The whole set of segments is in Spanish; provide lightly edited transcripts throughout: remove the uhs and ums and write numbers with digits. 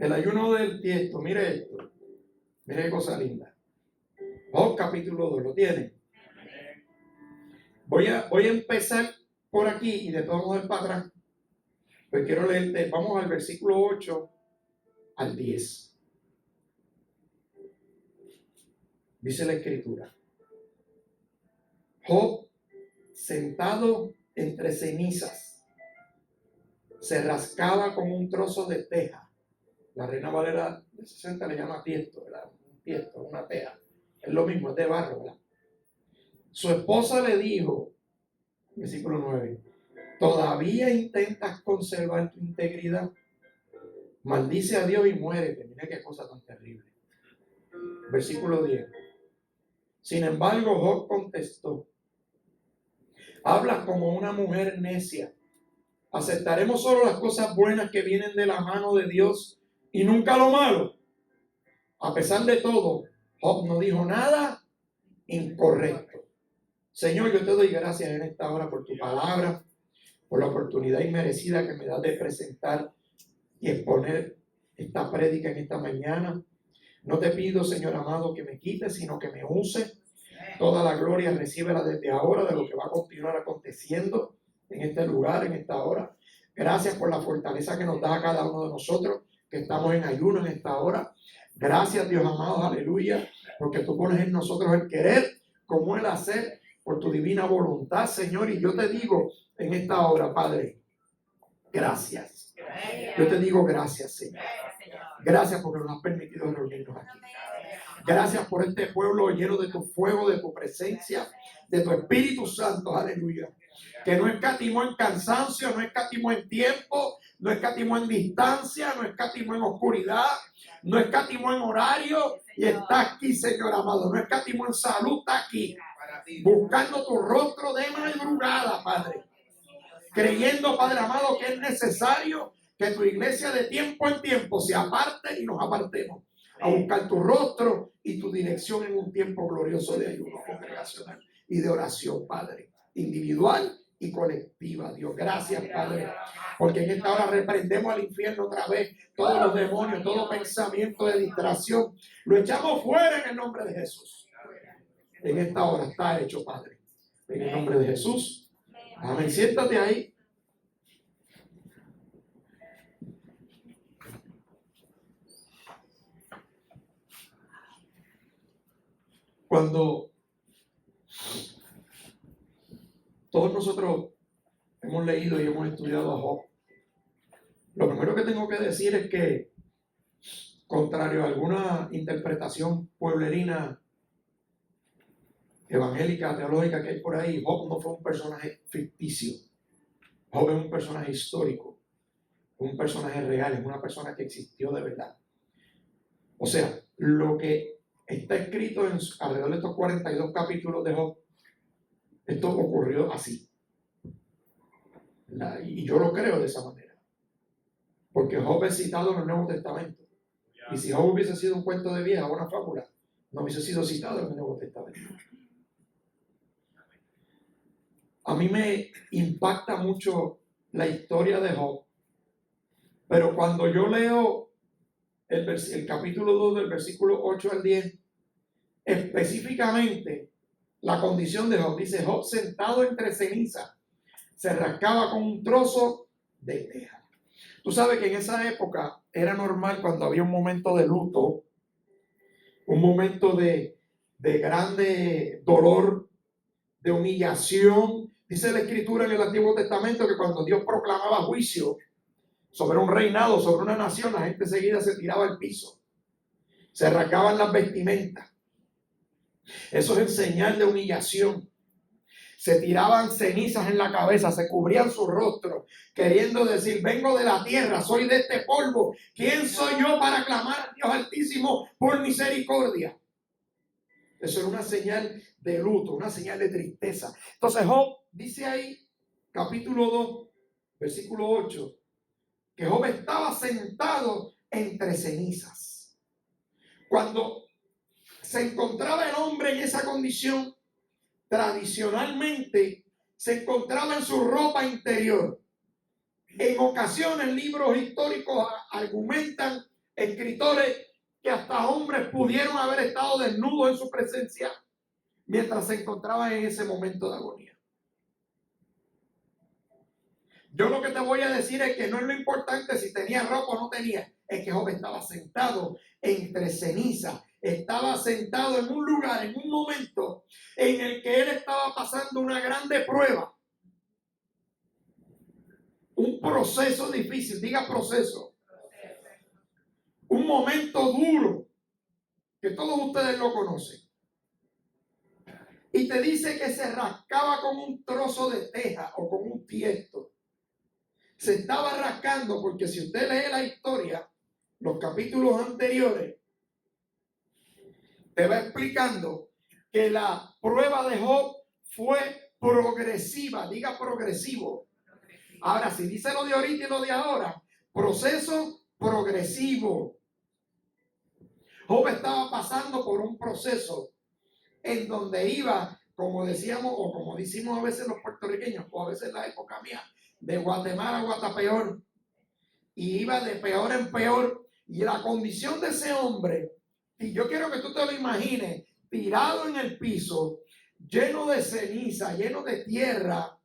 El ayuno del tiesto, mire esto. Mire qué cosa linda. Job capítulo 2, ¿lo tiene? Voy a empezar por aquí y después vamos a ir para atrás. Pues quiero leerte, vamos al versículo 8 al 10. Dice la escritura. Job, sentado entre cenizas, se rascaba con un trozo de teja. La Reina Valera de 60 le llama tiesto, ¿verdad? Un tiesto, una teja. Es lo mismo, es de barro, ¿verdad? Su esposa le dijo, versículo 9, ¿todavía intentas conservar tu integridad? Maldice a Dios y muérete. Mira qué cosa tan terrible. Versículo 10. Sin embargo, Job contestó, hablas como una mujer necia. ¿Aceptaremos solo las cosas buenas que vienen de la mano de Dios y nunca lo malo? A pesar de todo, Job no dijo nada incorrecto. Señor, yo te doy gracias en esta hora por tu palabra, por la oportunidad inmerecida que me das de presentar y exponer esta prédica en esta mañana. No te pido, Señor amado, que me quites, sino que me use. Toda la gloria recíbela desde ahora de lo que va a continuar aconteciendo en este lugar, en esta hora. Gracias por la fortaleza que nos da a cada uno de nosotros que estamos en ayuno en esta hora. Gracias, Dios amado, aleluya, porque tú pones en nosotros el querer como el hacer por tu divina voluntad, Señor. Y yo te digo en esta hora, Padre, gracias. Yo te digo gracias, Señor. Gracias porque nos has permitido reunirnos aquí. Gracias por este pueblo lleno de tu fuego, de tu presencia, de tu Espíritu Santo, aleluya. Que no escatimó en cansancio, no escatimó en tiempo, no escatimó en distancia, no escatimó en oscuridad, no escatimó en horario y está aquí, Señor amado. No escatimó en salud, está aquí, buscando tu rostro de madrugada, Padre. Creyendo, Padre amado, que es necesario que tu iglesia de tiempo en tiempo se aparte y nos apartemos a buscar tu rostro y tu dirección en un tiempo glorioso de ayuno congregacional y de oración, Padre, individual y colectiva. Dios, gracias, Padre, porque en esta hora reprendemos al infierno otra vez, todos los demonios, todo pensamiento de distracción, lo echamos fuera en el nombre de Jesús. En esta hora está hecho, Padre, en el nombre de Jesús. Amén. Siéntate ahí. Cuando todos nosotros hemos leído y hemos estudiado a Job, lo primero que tengo que decir es que, contrario a alguna interpretación pueblerina, evangélica, teológica que hay por ahí, Job no fue un personaje ficticio. Job es un personaje histórico, un personaje real, es una persona que existió de verdad. O sea, lo que está escrito alrededor de estos 42 capítulos de Job, esto ocurrió así. Y yo lo creo de esa manera. Porque Job es citado en el Nuevo Testamento. Y si Job hubiese sido un cuento de vieja o una fábula, no hubiese sido citado en el Nuevo Testamento. A mí me impacta mucho la historia de Job. Pero cuando yo leo el capítulo 2 del versículo 8 al 10, específicamente la condición de Job, dice: Job sentado entre cenizas, se rascaba con un trozo de teja. Tú sabes que en esa época era normal, cuando había un momento de luto, un momento de grande dolor, de humillación. Dice la Escritura en el Antiguo Testamento que cuando Dios proclamaba juicio sobre un reinado, sobre una nación, la gente seguida se tiraba al piso, se rasgaban las vestimentas. Eso es en señal de humillación. Se tiraban cenizas en la cabeza, se cubrían su rostro, queriendo decir: vengo de la tierra, soy de este polvo. ¿Quién soy yo para clamar a Dios Altísimo por misericordia? Eso era una señal de luto, una señal de tristeza. Entonces Job dice ahí, capítulo 2, versículo 8, que Job estaba sentado entre cenizas. Cuando se encontraba el hombre en esa condición, tradicionalmente se encontraba en su ropa interior. En ocasiones libros históricos argumentan escritores que hasta hombres pudieron haber estado desnudos en su presencia mientras se encontraban en ese momento de agonía. Yo lo que te voy a decir es que no es lo importante si tenía ropa o no tenía, es que Job estaba sentado entre cenizas, estaba sentado en un lugar, en un momento en el que él estaba pasando una grande prueba, un proceso difícil, diga proceso, un momento duro, que todos ustedes lo conocen. Y te dice que se rascaba con un trozo de teja o con un tiesto. Se estaba rascando porque si usted lee la historia, los capítulos anteriores, te va explicando que la prueba de Job fue progresiva, diga progresivo. Ahora, si dice lo de ahorita y lo de ahora, proceso progresivo. Job estaba pasando por un proceso en donde iba, como decíamos, o como decimos a veces los puertorriqueños, o a veces en la época mía, de Guatemala a Guatapeor, y iba de peor en peor, y la condición de ese hombre, y yo quiero que tú te lo imagines, tirado en el piso, lleno de ceniza, lleno de tierra,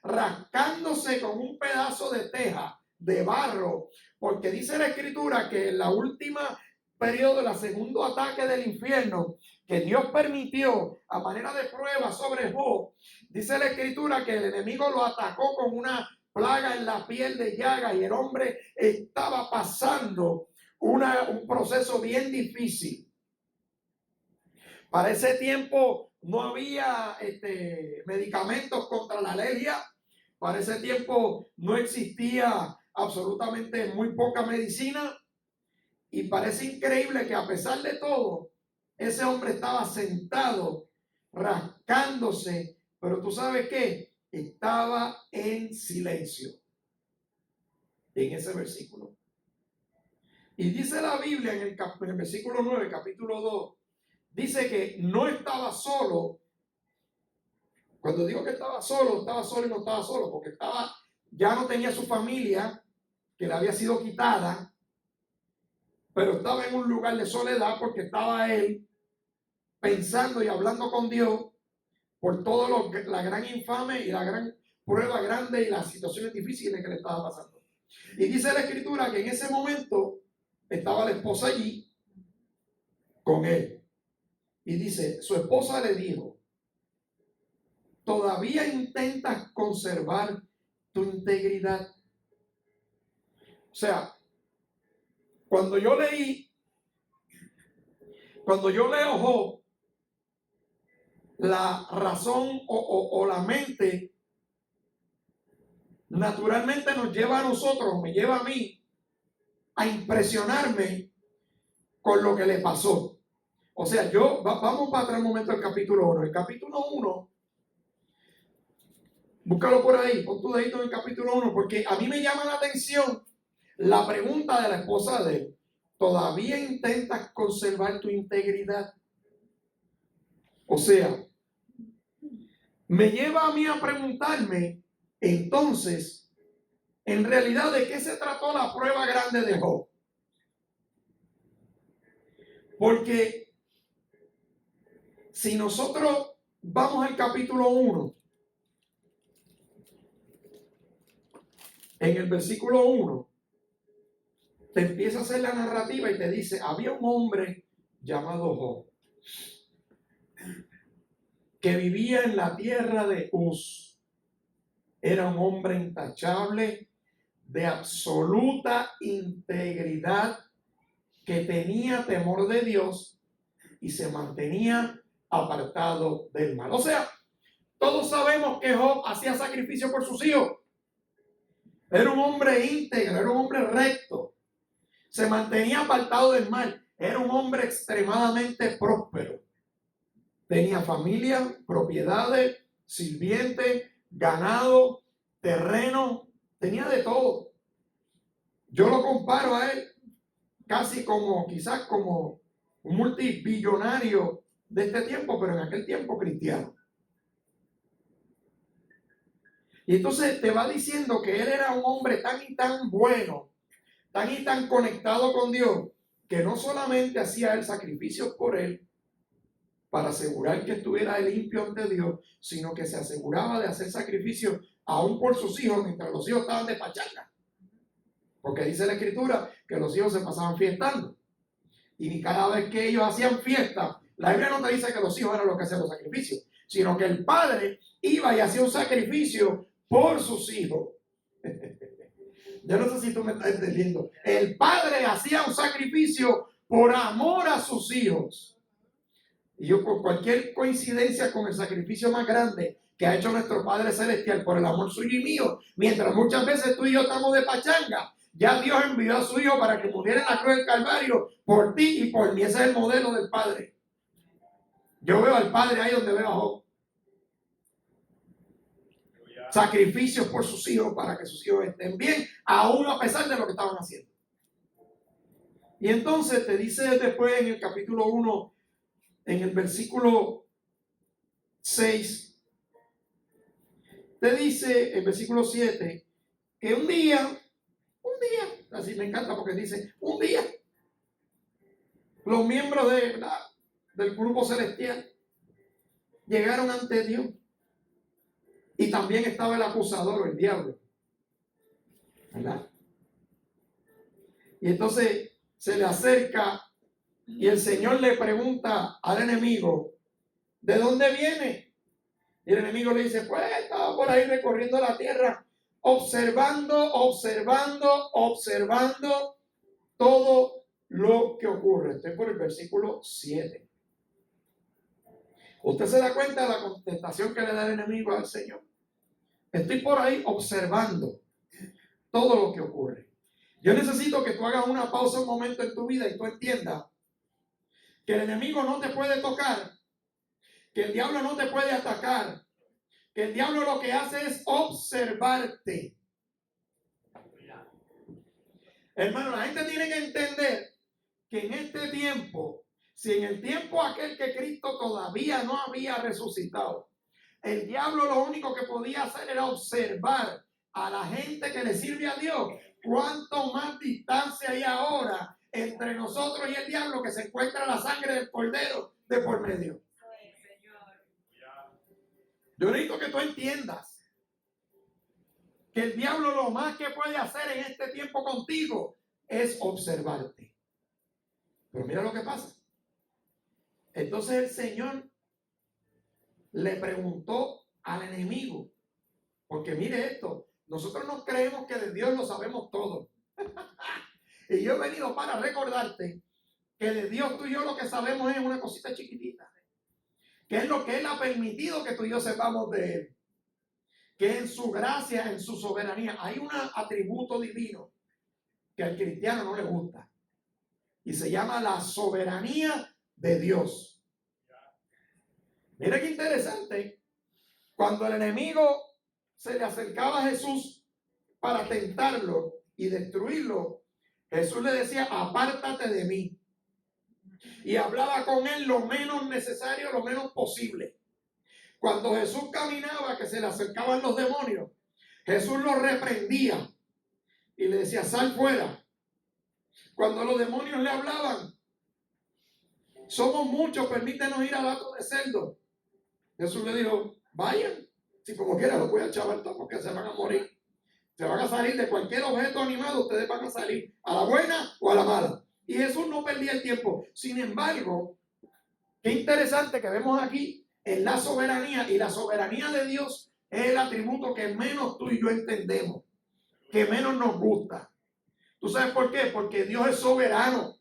rascándose con un pedazo de teja, de barro, porque dice la escritura que en la última periodo, el segundo ataque del infierno, que Dios permitió a manera de prueba sobre Job, dice la escritura que el enemigo lo atacó con una plaga en la piel de llaga y el hombre estaba pasando un proceso bien difícil. Para ese tiempo no había medicamentos contra la alergia. Para ese tiempo no existía absolutamente muy poca medicina. Y parece increíble que a pesar de todo, ese hombre estaba sentado, rascándose, pero tú sabes qué, estaba en silencio. En ese versículo. Y dice la Biblia en el versículo 9, capítulo 2, dice que no estaba solo. Cuando digo que estaba solo y no estaba solo, porque ya no tenía su familia, que le había sido quitada, pero estaba en un lugar de soledad porque estaba él pensando y hablando con Dios por todo la gran infame y la gran prueba grande y las situaciones difíciles que le estaba pasando. Y dice la escritura que en ese momento estaba la esposa allí con él. Y dice, su esposa le dijo, ¿todavía intentas conservar tu integridad? O sea, cuando yo leo Job, la razón o la mente naturalmente nos lleva a nosotros, me lleva a mí, a impresionarme con lo que le pasó. O sea, vamos para atrás un momento al capítulo 1. El capítulo 1, búscalo por ahí, pon tu dedito en el capítulo 1, porque a mí me llama la atención la pregunta de la esposa de él. ¿Todavía intentas conservar tu integridad? O sea, me lleva a mí a preguntarme, entonces, en realidad, ¿de qué se trató la prueba grande de Job? Porque si nosotros vamos al capítulo 1, en el versículo 1, te empieza a hacer la narrativa y te dice, había un hombre llamado Job, que vivía en la tierra de Uz. Era un hombre intachable, de absoluta integridad, que tenía temor de Dios y se mantenía apartado del mal. O sea, todos sabemos que Job hacía sacrificio por sus hijos. Era un hombre íntegro, era un hombre recto. Se mantenía apartado del mal. Era un hombre extremadamente próspero. Tenía familia, propiedades, sirvientes, ganado, terreno. Tenía de todo. Yo lo comparo a él casi quizás como un multibillonario de este tiempo, pero en aquel tiempo cristiano. Y entonces te va diciendo que él era un hombre tan y tan bueno, tan y tan conectado con Dios, que no solamente hacía él sacrificios por él, para asegurar que estuviera limpio ante Dios, sino que se aseguraba de hacer sacrificios aún por sus hijos, mientras los hijos estaban de pachanga. Porque dice la Escritura que los hijos se pasaban fiestando. Y cada vez que ellos hacían fiesta, la Biblia no te dice que los hijos eran los que hacían los sacrificios, sino que el padre iba y hacía un sacrificio por sus hijos. Yo no sé si tú me estás entendiendo. El padre hacía un sacrificio por amor a sus hijos. Y yo, por cualquier coincidencia con el sacrificio más grande que ha hecho nuestro Padre Celestial por el amor suyo y mío, mientras muchas veces tú y yo estamos de pachanga, ya Dios envió a su Hijo para que muriera en la cruz del Calvario por ti y por mí. Ese es el modelo del Padre. Yo veo al Padre ahí donde veo a Job. Sacrificios por sus hijos para que sus hijos estén bien, aún a pesar de lo que estaban haciendo. Y entonces te dice después en el capítulo 1, en el versículo 6, te dice, el versículo 7, que un día, así me encanta porque dice, un día, los miembros del grupo celestial llegaron ante Dios. Y también estaba el acusador, el diablo, ¿verdad? Y entonces se le acerca y el Señor le pregunta al enemigo, ¿de dónde viene? Y el enemigo le dice, pues estaba por ahí recorriendo la tierra, observando todo lo que ocurre. Estoy por el versículo 7. Usted se da cuenta de la contestación que le da el enemigo al Señor. Estoy por ahí observando todo lo que ocurre. Yo necesito que tú hagas una pausa un momento en tu vida y tú entiendas que el enemigo no te puede tocar, que el diablo no te puede atacar, que el diablo lo que hace es observarte. Hermano, la gente tiene que entender que en este tiempo, si en el tiempo aquel que Cristo todavía no había resucitado, el diablo lo único que podía hacer era observar a la gente que le sirve a Dios. ¿Cuánto más distancia hay ahora entre nosotros y el diablo, que se encuentra la sangre del Cordero de por medio? Yo necesito que tú entiendas que el diablo lo más que puede hacer en este tiempo contigo es observarte. Pero mira lo que pasa. Entonces el Señor le preguntó al enemigo, porque mire esto, nosotros no creemos que de Dios lo sabemos todo. Y yo he venido para recordarte que de Dios tú y yo lo que sabemos es una cosita chiquitita, que es lo que Él ha permitido que tú y yo sepamos de Él, que en su gracia, en su soberanía, hay un atributo divino que al cristiano no le gusta, y se llama la soberanía de Dios. Mira qué interesante. Cuando el enemigo se le acercaba a Jesús para tentarlo y destruirlo, Jesús le decía, apártate de mí. Y hablaba con él lo menos necesario, lo menos posible. Cuando Jesús caminaba, que se le acercaban los demonios, Jesús los reprendía y le decía, sal fuera. Cuando los demonios le hablaban, somos muchos, permítenos ir al hato de cerdo. Jesús le dijo, vayan, si como quiera los voy a echar todo porque se van a morir. Se van a salir de cualquier objeto animado, ustedes van a salir a la buena o a la mala. Y Jesús no perdía el tiempo. Sin embargo, qué interesante que vemos aquí en la soberanía, y la soberanía de Dios es el atributo que menos tú y yo entendemos, que menos nos gusta. ¿Tú sabes por qué? Porque Dios es soberano.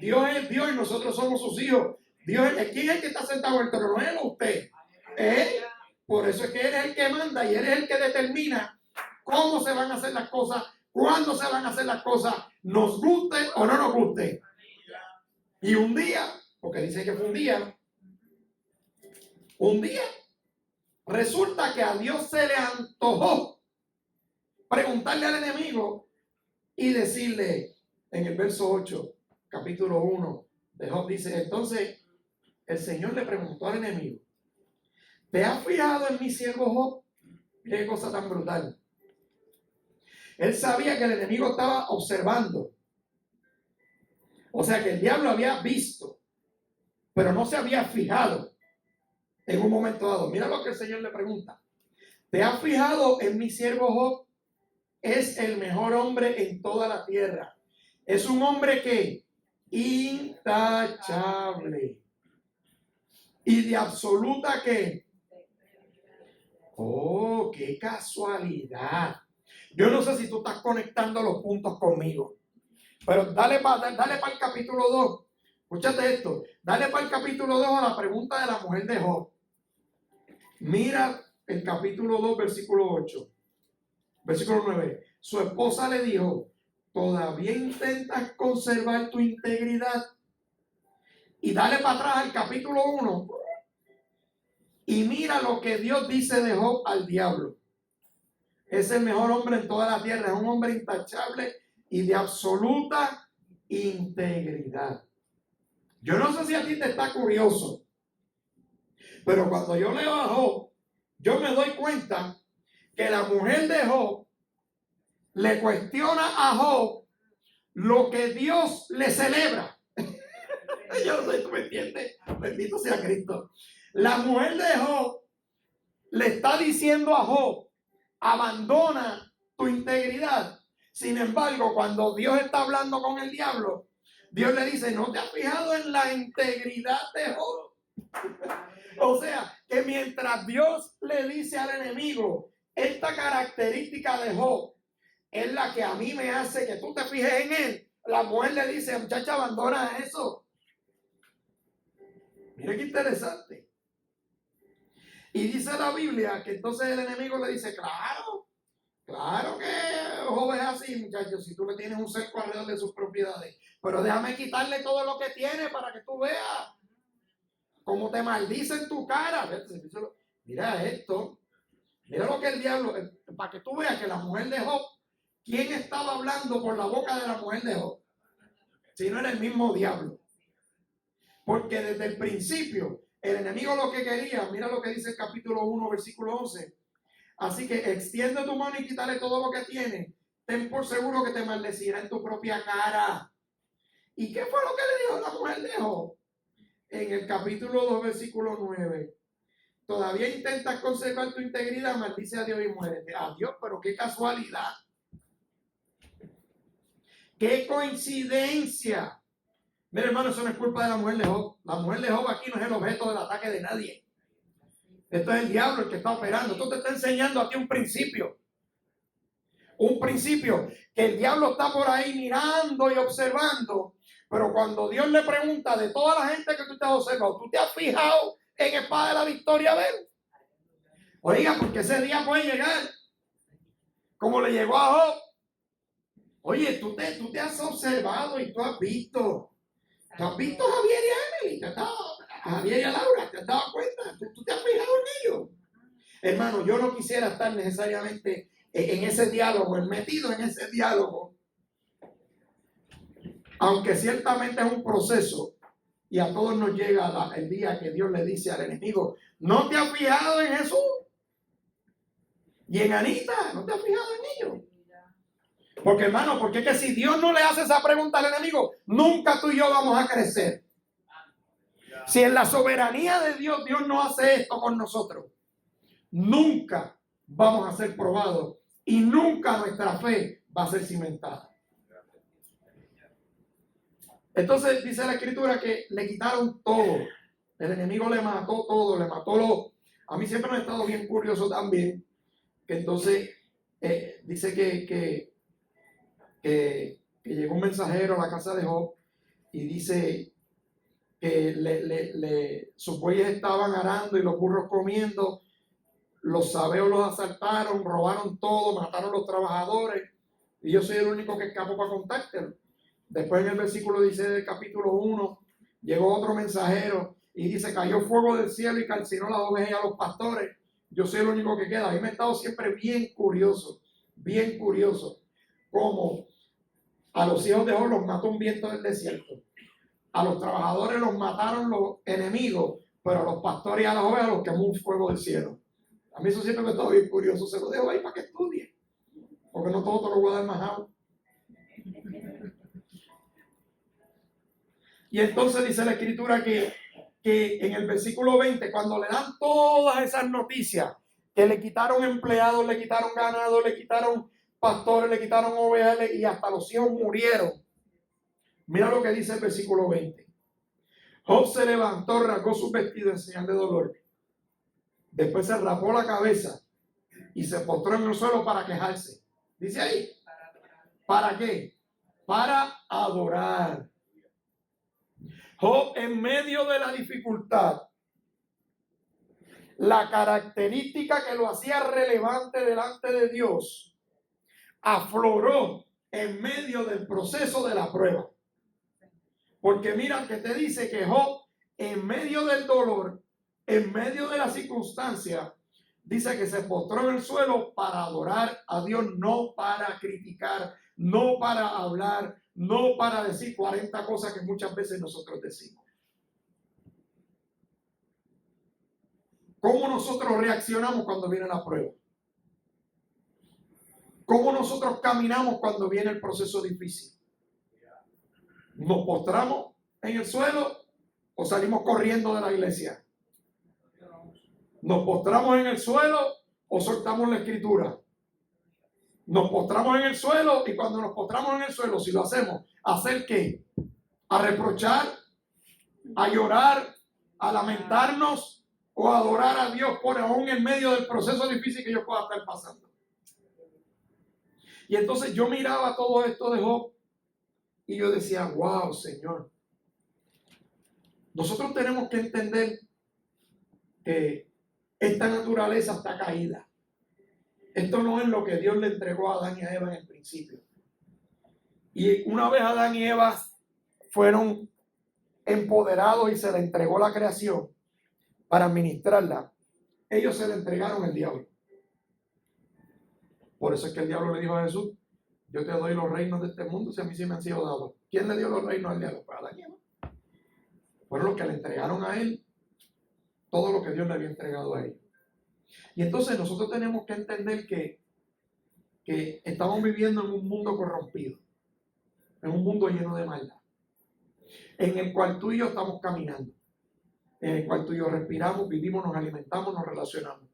Dios es Dios y nosotros somos sus hijos. Dios es, ¿quién es el que está sentado en el trono? ¿Él o usted? Él. Por eso es que Él es el que manda y Él es el que determina cómo se van a hacer las cosas, cuándo se van a hacer las cosas, nos guste o no nos guste. Y un día, porque dice que fue un día, resulta que a Dios se le antojó preguntarle al enemigo y decirle en el verso 8, capítulo 1 de Job, dice, entonces el Señor le preguntó al enemigo, ¿te has fijado en mi siervo Job? Qué cosa tan brutal. Él sabía que el enemigo estaba observando O sea que el diablo había visto, pero no se había fijado en un momento dado. Mira lo que el Señor le pregunta. ¿Te has fijado en mi siervo Job? Es el mejor hombre en toda la tierra. Es un hombre que intachable y de absoluta que. Oh, qué casualidad. Yo no sé si tú estás conectando los puntos conmigo, pero dale para el capítulo 2. Escúchate esto. Dale para el capítulo 2 a la pregunta de la mujer de Job. Mira el capítulo 2, versículo 8. Versículo 9. Su esposa le dijo, ¿todavía intentas conservar tu integridad? Y dale para atrás al capítulo 1. Y mira lo que Dios dice de Job al diablo. Es el mejor hombre en toda la tierra. Es un hombre intachable y de absoluta integridad. Yo no sé si a ti te está curioso, pero cuando yo leo a Job, yo me doy cuenta que la mujer de Job le cuestiona a Job lo que Dios le celebra. Yo no sé si tú me entiendes. Bendito sea Cristo. La mujer de Job le está diciendo a Job, abandona tu integridad. Sin embargo, cuando Dios está hablando con el diablo, Dios le dice, ¿no te has fijado en la integridad de Job? O sea, que mientras Dios le dice al enemigo, esta característica de Job es la que a mí me hace que tú te fijes en él, la mujer le dice, muchacha, abandona eso. Mira qué interesante. Y dice la Biblia que entonces el enemigo le dice, claro que Job es así, muchachos, si tú le tienes un cerco alrededor de sus propiedades, pero déjame quitarle todo lo que tiene para que tú veas cómo te maldice en tu cara. Mira esto, mira lo que el diablo, para que tú veas que la mujer de Job, ¿quién estaba hablando por la boca de la mujer de Job? Si no era el mismo diablo. Porque desde el principio, el enemigo lo que quería, mira lo que dice el capítulo 1, versículo 11. Así que extiende tu mano y quítale todo lo que tiene. Ten por seguro que te maldecirá en tu propia cara. ¿Y qué fue lo que le dijo la mujer de Job? En el capítulo 2, versículo 9. Todavía intentas conservar tu integridad, maldice a Dios y muérete. Adiós, pero qué casualidad. Qué coincidencia. Mira, hermano, eso no es culpa de la mujer de Job. La mujer de Job aquí no es el objeto del ataque de nadie. Esto es el diablo el que está operando. Esto te está enseñando a ti un principio. Un principio que el diablo está por ahí mirando y observando. Pero cuando Dios le pregunta de toda la gente que tú te has observado, ¿tú te has fijado en Espada de la Victoria? A ver. Oiga, porque ese día puede llegar. Como le llegó a Job. Oye, tú te has observado y tú has visto. ¿Tú has visto a Javier y a Emily? A Javier y a Laura, ¿te has dado cuenta? ¿Tú te has fijado en ellos? Hermano, yo no quisiera estar necesariamente en ese diálogo, metido en ese diálogo. Aunque ciertamente es un proceso y a todos nos llega el día que Dios le dice al enemigo, ¿no te has fijado en Jesús? Y en Anita, ¿no te has fijado en ellos? Porque hermano, porque es que si Dios no le hace esa pregunta al enemigo, nunca tú y yo vamos a crecer. Si en la soberanía de Dios, Dios no hace esto con nosotros, nunca vamos a ser probados y nunca nuestra fe va a ser cimentada. Entonces dice la escritura que le quitaron todo. El enemigo le mató todo, le mató lo. A mí siempre me ha estado bien curioso también, que entonces dice que llegó un mensajero a la casa de Job y dice que sus bueyes estaban arando y los burros comiendo, los sabeos los asaltaron, robaron todo, mataron a los trabajadores y yo soy el único que escapó para contártelo. Después en el versículo 16 del capítulo 1 llegó otro mensajero y dice, cayó fuego del cielo y calcinó las ovejas y a los pastores. Yo soy el único que queda. A mí me he estado siempre bien curioso, como a los hijos de Job los mató un viento del desierto. A los trabajadores los mataron los enemigos, pero a los pastores y a las ovejas los quemó un fuego del cielo. A mí eso siempre me ha estado bien curioso. Se lo dejo ahí para que estudie, porque no todo te lo voy a dar majado. Y entonces dice la Escritura que en el versículo 20, cuando le dan todas esas noticias, que le quitaron empleados, le quitaron ganado, le quitaron pastores, le quitaron ovejas y hasta los hijos murieron. Mira lo que dice el versículo 20. Job se levantó, rasgó sus vestidos en señal de dolor. Después se rapó la cabeza y se postró en el suelo para quejarse. Dice ahí, ¿para qué? Para adorar. Job, en medio de la dificultad, la característica que lo hacía relevante delante de Dios afloró en medio del proceso de la prueba. Porque mira que te dice que Job, en medio del dolor, en medio de la circunstancia, dice que se postró en el suelo para adorar a Dios, no para criticar, no para hablar, no para decir 40 cosas que muchas veces nosotros decimos. ¿Cómo nosotros reaccionamos cuando viene la prueba? ¿Cómo nosotros caminamos cuando viene el proceso difícil? ¿Nos postramos en el suelo o salimos corriendo de la iglesia? ¿Nos postramos en el suelo o soltamos la escritura? Nos postramos en el suelo y cuando nos postramos en el suelo, si lo hacemos, ¿hacer qué? ¿A reprochar? ¿A llorar? ¿A lamentarnos? ¿O a adorar a Dios por aún en medio del proceso difícil que yo pueda estar pasando? Y entonces yo miraba todo esto de Job y yo decía, wow, Señor. Nosotros tenemos que entender que esta naturaleza está caída. Esto no es lo que Dios le entregó a Adán y a Eva en el principio. Y una vez Adán y Eva fueron empoderados y se le entregó la creación para administrarla, ellos se le entregaron al diablo. Por eso es que el diablo le dijo a Jesús, yo te doy los reinos de este mundo si a mí sí me han sido dados. ¿Quién le dio los reinos al diablo? Pues Adán y Eva. Fueron los que le entregaron a él todo lo que Dios le había entregado a ellos. Y entonces nosotros tenemos que entender que estamos viviendo en un mundo corrompido, en un mundo lleno de maldad, en el cual tú y yo estamos caminando, en el cual tú y yo respiramos, vivimos, nos alimentamos, nos relacionamos.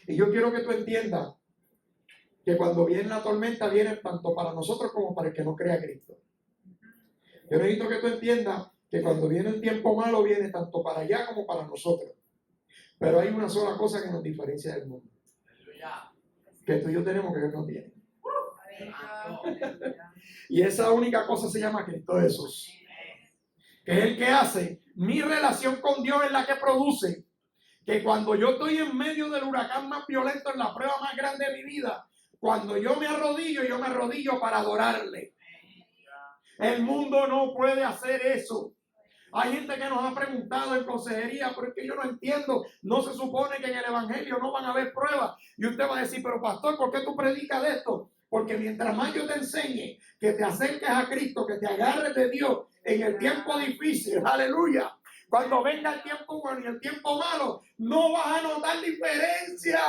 Y yo quiero que tú entiendas que cuando viene la tormenta viene tanto para nosotros como para el que no crea Cristo. Yo necesito que tú entiendas que cuando viene el tiempo malo viene tanto para allá como para nosotros. Pero hay una sola cosa que nos diferencia del mundo. Que tú y yo tenemos que ellos no tienen. Y esa única cosa se llama Cristo Jesús. Que es el que hace mi relación con Dios, es la que produce que cuando yo estoy en medio del huracán más violento, en la prueba más grande de mi vida, cuando yo me arrodillo para adorarle. El mundo no puede hacer eso. Hay gente que nos ha preguntado en consejería, pero es que yo no entiendo, no se supone que en el evangelio no van a haber pruebas. Y usted va a decir, pero pastor, ¿por qué tú predicas de esto? Porque mientras más yo te enseñe que te acerques a Cristo, que te agarres de Dios en el tiempo difícil, aleluya, cuando venga el tiempo bueno y el tiempo malo, no vas a notar diferencia.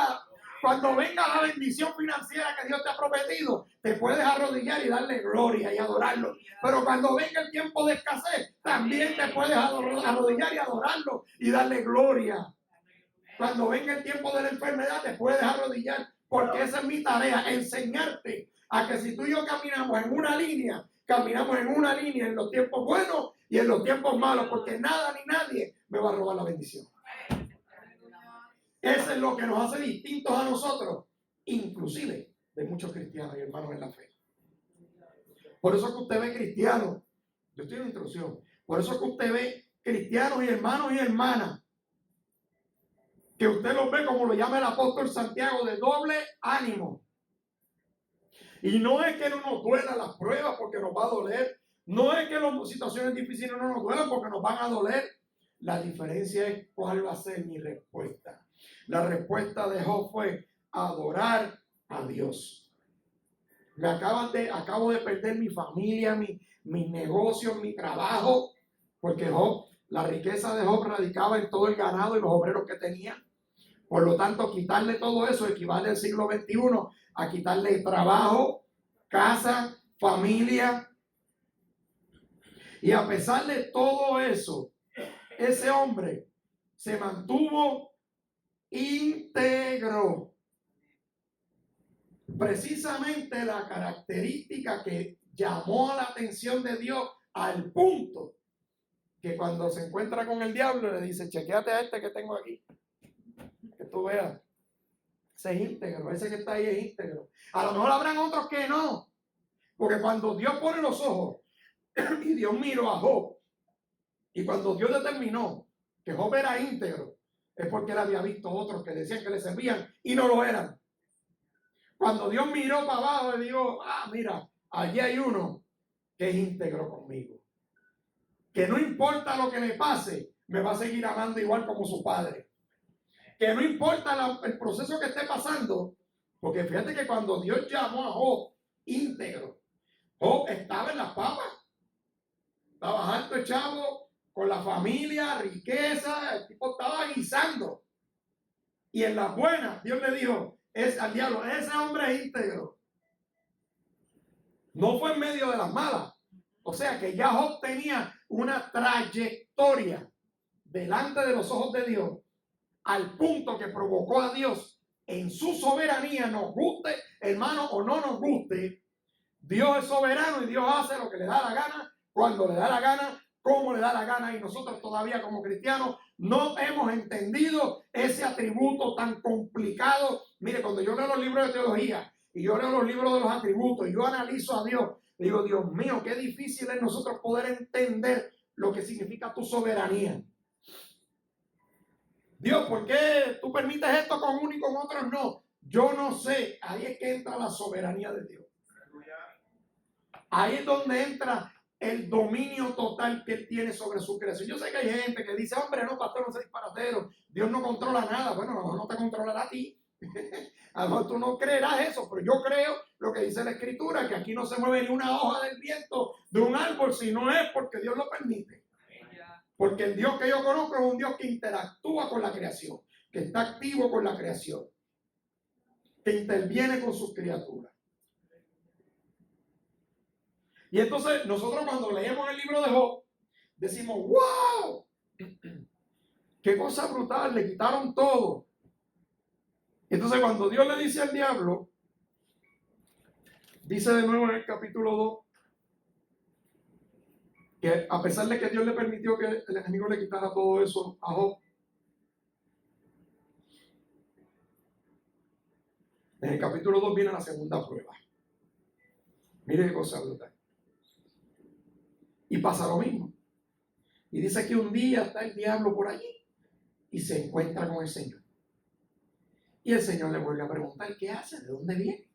Cuando venga la bendición financiera que Dios te ha prometido, te puedes arrodillar y darle gloria y adorarlo. Pero cuando venga el tiempo de escasez, también te puedes arrodillar y adorarlo y darle gloria. Cuando venga el tiempo de la enfermedad, te puedes arrodillar, porque esa es mi tarea, enseñarte a que si tú y yo caminamos en una línea en los tiempos buenos y en los tiempos malos, porque nada ni nadie me va a robar la bendición. Eso es lo que nos hace distintos a nosotros, inclusive de muchos cristianos y hermanos en la fe. Por eso que usted ve cristianos, yo estoy en instrucción, por eso que usted ve cristianos y hermanos y hermanas, que usted los ve como lo llama el apóstol Santiago, de doble ánimo. Y no es que no nos duelan las pruebas porque nos va a doler, no es que las situaciones difíciles no nos duelan porque nos van a doler. La diferencia es cuál va a ser mi respuesta. La respuesta de Job fue adorar a Dios. Acabo de perder mi familia, mis negocios, mi trabajo, porque Job, la riqueza de Job radicaba en todo el ganado y los obreros que tenía. Por lo tanto, quitarle todo eso equivale al siglo XXI a quitarle trabajo, casa, familia. Y a pesar de todo eso, ese hombre se mantuvo íntegro. Precisamente la característica que llamó a la atención de Dios al punto que cuando se encuentra con el diablo le dice, chequéate a este que tengo aquí, que tú veas, ese es íntegro, ese que está ahí es íntegro. A lo mejor habrán otros que no, porque cuando Dios pone los ojos y Dios miró a Job, y cuando Dios determinó que Job era íntegro, es porque él había visto otros que decían que le servían y no lo eran. Cuando Dios miró para abajo y dijo, mira, allí hay uno que es íntegro conmigo, que no importa lo que le pase, me va a seguir amando igual como su padre, que no importa el proceso que esté pasando, porque fíjate que cuando Dios llamó a Job íntegro, Job estaba en las papas, estaba alto echado con la familia, riqueza, el tipo estaba guisando, y en las buenas Dios le dijo al diablo, ese hombre es íntegro. No fue en medio de las malas. O sea que ya Job tenía una trayectoria delante de los ojos de Dios al punto que provocó a Dios en su soberanía, nos guste, hermano, o no nos guste. Dios es soberano y Dios hace lo que le da la gana, cuando le da la gana, como le da la gana. Y nosotros todavía como cristianos no hemos entendido ese atributo tan complicado. Mire, cuando yo leo los libros de teología y yo leo los libros de los atributos y yo analizo a Dios, digo, Dios mío, qué difícil es nosotros poder entender lo que significa tu soberanía. Dios, ¿por qué tú permites esto con uno y con otros no? Yo no sé. Ahí es que entra la soberanía de Dios. Ahí es donde entra el dominio total que Él tiene sobre su creación. Yo sé que hay gente que dice, hombre, no, pastor, no sea disparatero, Dios no controla nada. Bueno, a lo mejor no te controlará a ti. A lo mejor tú no creerás eso, pero yo creo lo que dice la Escritura, que aquí no se mueve ni una hoja del viento de un árbol, si no es porque Dios lo permite. Porque el Dios que yo conozco es un Dios que interactúa con la creación, que está activo con la creación, que interviene con sus criaturas. Y entonces nosotros cuando leemos el libro de Job, decimos, ¡wow! ¡Qué cosa brutal! Le quitaron todo. Entonces cuando Dios le dice al diablo, dice de nuevo en el capítulo 2, que a pesar de que Dios le permitió que el enemigo le quitara todo eso a Job, en el capítulo 2 viene la segunda prueba. Mire qué cosa brutal. Y pasa lo mismo. Y dice que un día está el diablo por allí y se encuentra con el Señor. Y el Señor le vuelve a preguntar, ¿qué hace? ¿De dónde viene?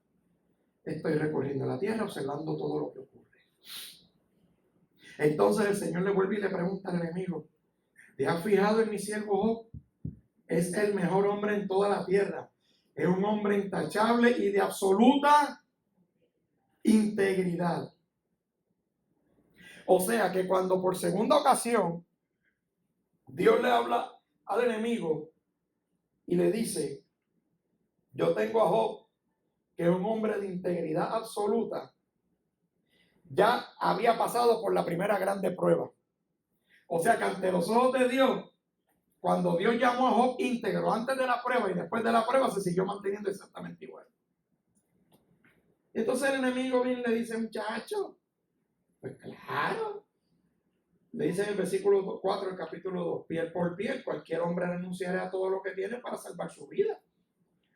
Estoy recorriendo la tierra observando todo lo que ocurre. Entonces el Señor le vuelve y le pregunta al enemigo, ¿te has fijado en mi siervo Job? Es el mejor hombre en toda la tierra. Es un hombre intachable y de absoluta integridad. O sea que cuando por segunda ocasión Dios le habla al enemigo y le dice, yo tengo a Job, que es un hombre de integridad absoluta, ya había pasado por la primera grande prueba. O sea que ante los ojos de Dios, cuando Dios llamó a Job íntegro antes de la prueba y después de la prueba, se siguió manteniendo exactamente igual. Entonces el enemigo viene y le dice, muchacho, pues claro. Le dice en el versículo 4 del capítulo 2, piel por piel, cualquier hombre renunciará a todo lo que tiene para salvar su vida.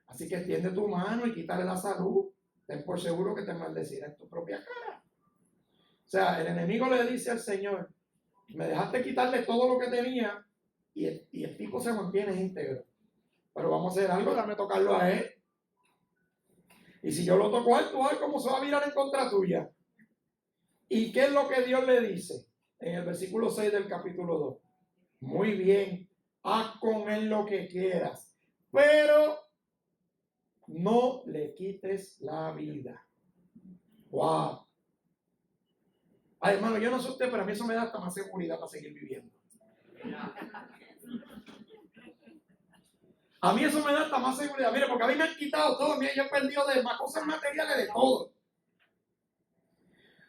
Así que extiende tu mano y quítale la salud. Ten por seguro que te maldecirá en tu propia cara. O sea, el enemigo le dice al Señor, me dejaste quitarle todo lo que tenía y el tipo se mantiene íntegro. Pero vamos a hacer algo, déjame tocarlo a él. Y si yo lo toco a él, tú a ver cómo se va a virar en contra tuya. ¿Y qué es lo que Dios le dice? En el versículo 6 del capítulo 2. Muy bien, haz con él lo que quieras, pero no le quites la vida. ¡Wow! Ay, hermano, yo no sé usted, pero a mí eso me da hasta más seguridad para seguir viviendo. A mí eso me da hasta más seguridad. Mire, porque a mí me han quitado todo. Mira, yo he perdido de más cosas materiales de todo.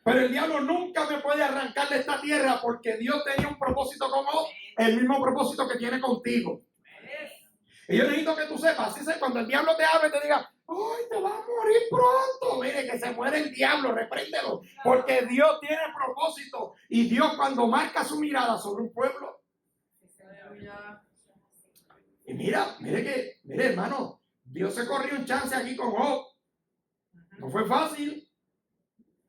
Pero el diablo nunca me puede arrancar de esta tierra porque Dios tenía un propósito con Job, el mismo propósito que tiene contigo. Y yo necesito que tú sepas, así cuando el diablo te hable y te diga, ¡ay, te vas a morir pronto! Mire, que se muere el diablo, repréndelo. Porque Dios tiene propósito. Y Dios cuando marca su mirada sobre un pueblo. Y mire hermano, Dios se corrió un chance aquí con Job. No fue fácil.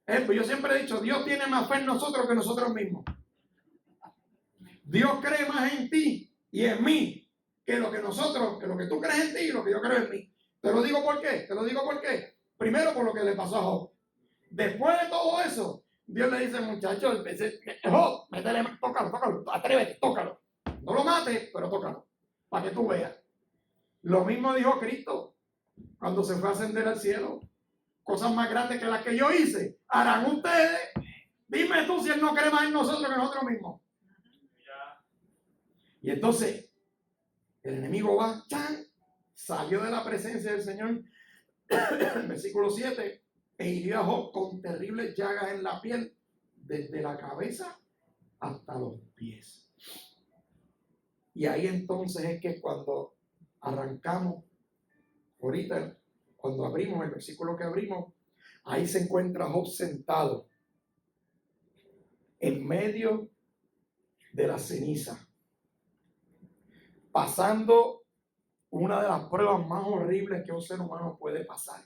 Pues yo siempre he dicho, Dios tiene más fe en nosotros que nosotros mismos. Dios cree más en ti y en mí que lo que tú crees en ti y lo que yo creo en mí. Te lo digo por qué. Primero por lo que le pasó a Job. Después de todo eso, Dios le dice, muchachos, Job, métele, tócalo, atrévete, tócalo. No lo mates, pero tócalo, para que tú veas. Lo mismo dijo Cristo cuando se fue a ascender al cielo. Cosas más grandes que las que yo hice harán ustedes. Dime tú si Él no cree más en nosotros que nosotros mismos. Y entonces el enemigo va, salió de la presencia del Señor, versículo 7, e hirió a Job con terribles llagas en la piel, desde la cabeza hasta los pies. Y ahí entonces es que cuando arrancamos, ahorita, cuando abrimos el versículo que abrimos, ahí se encuentra Job sentado en medio de la ceniza, pasando una de las pruebas más horribles que un ser humano puede pasar.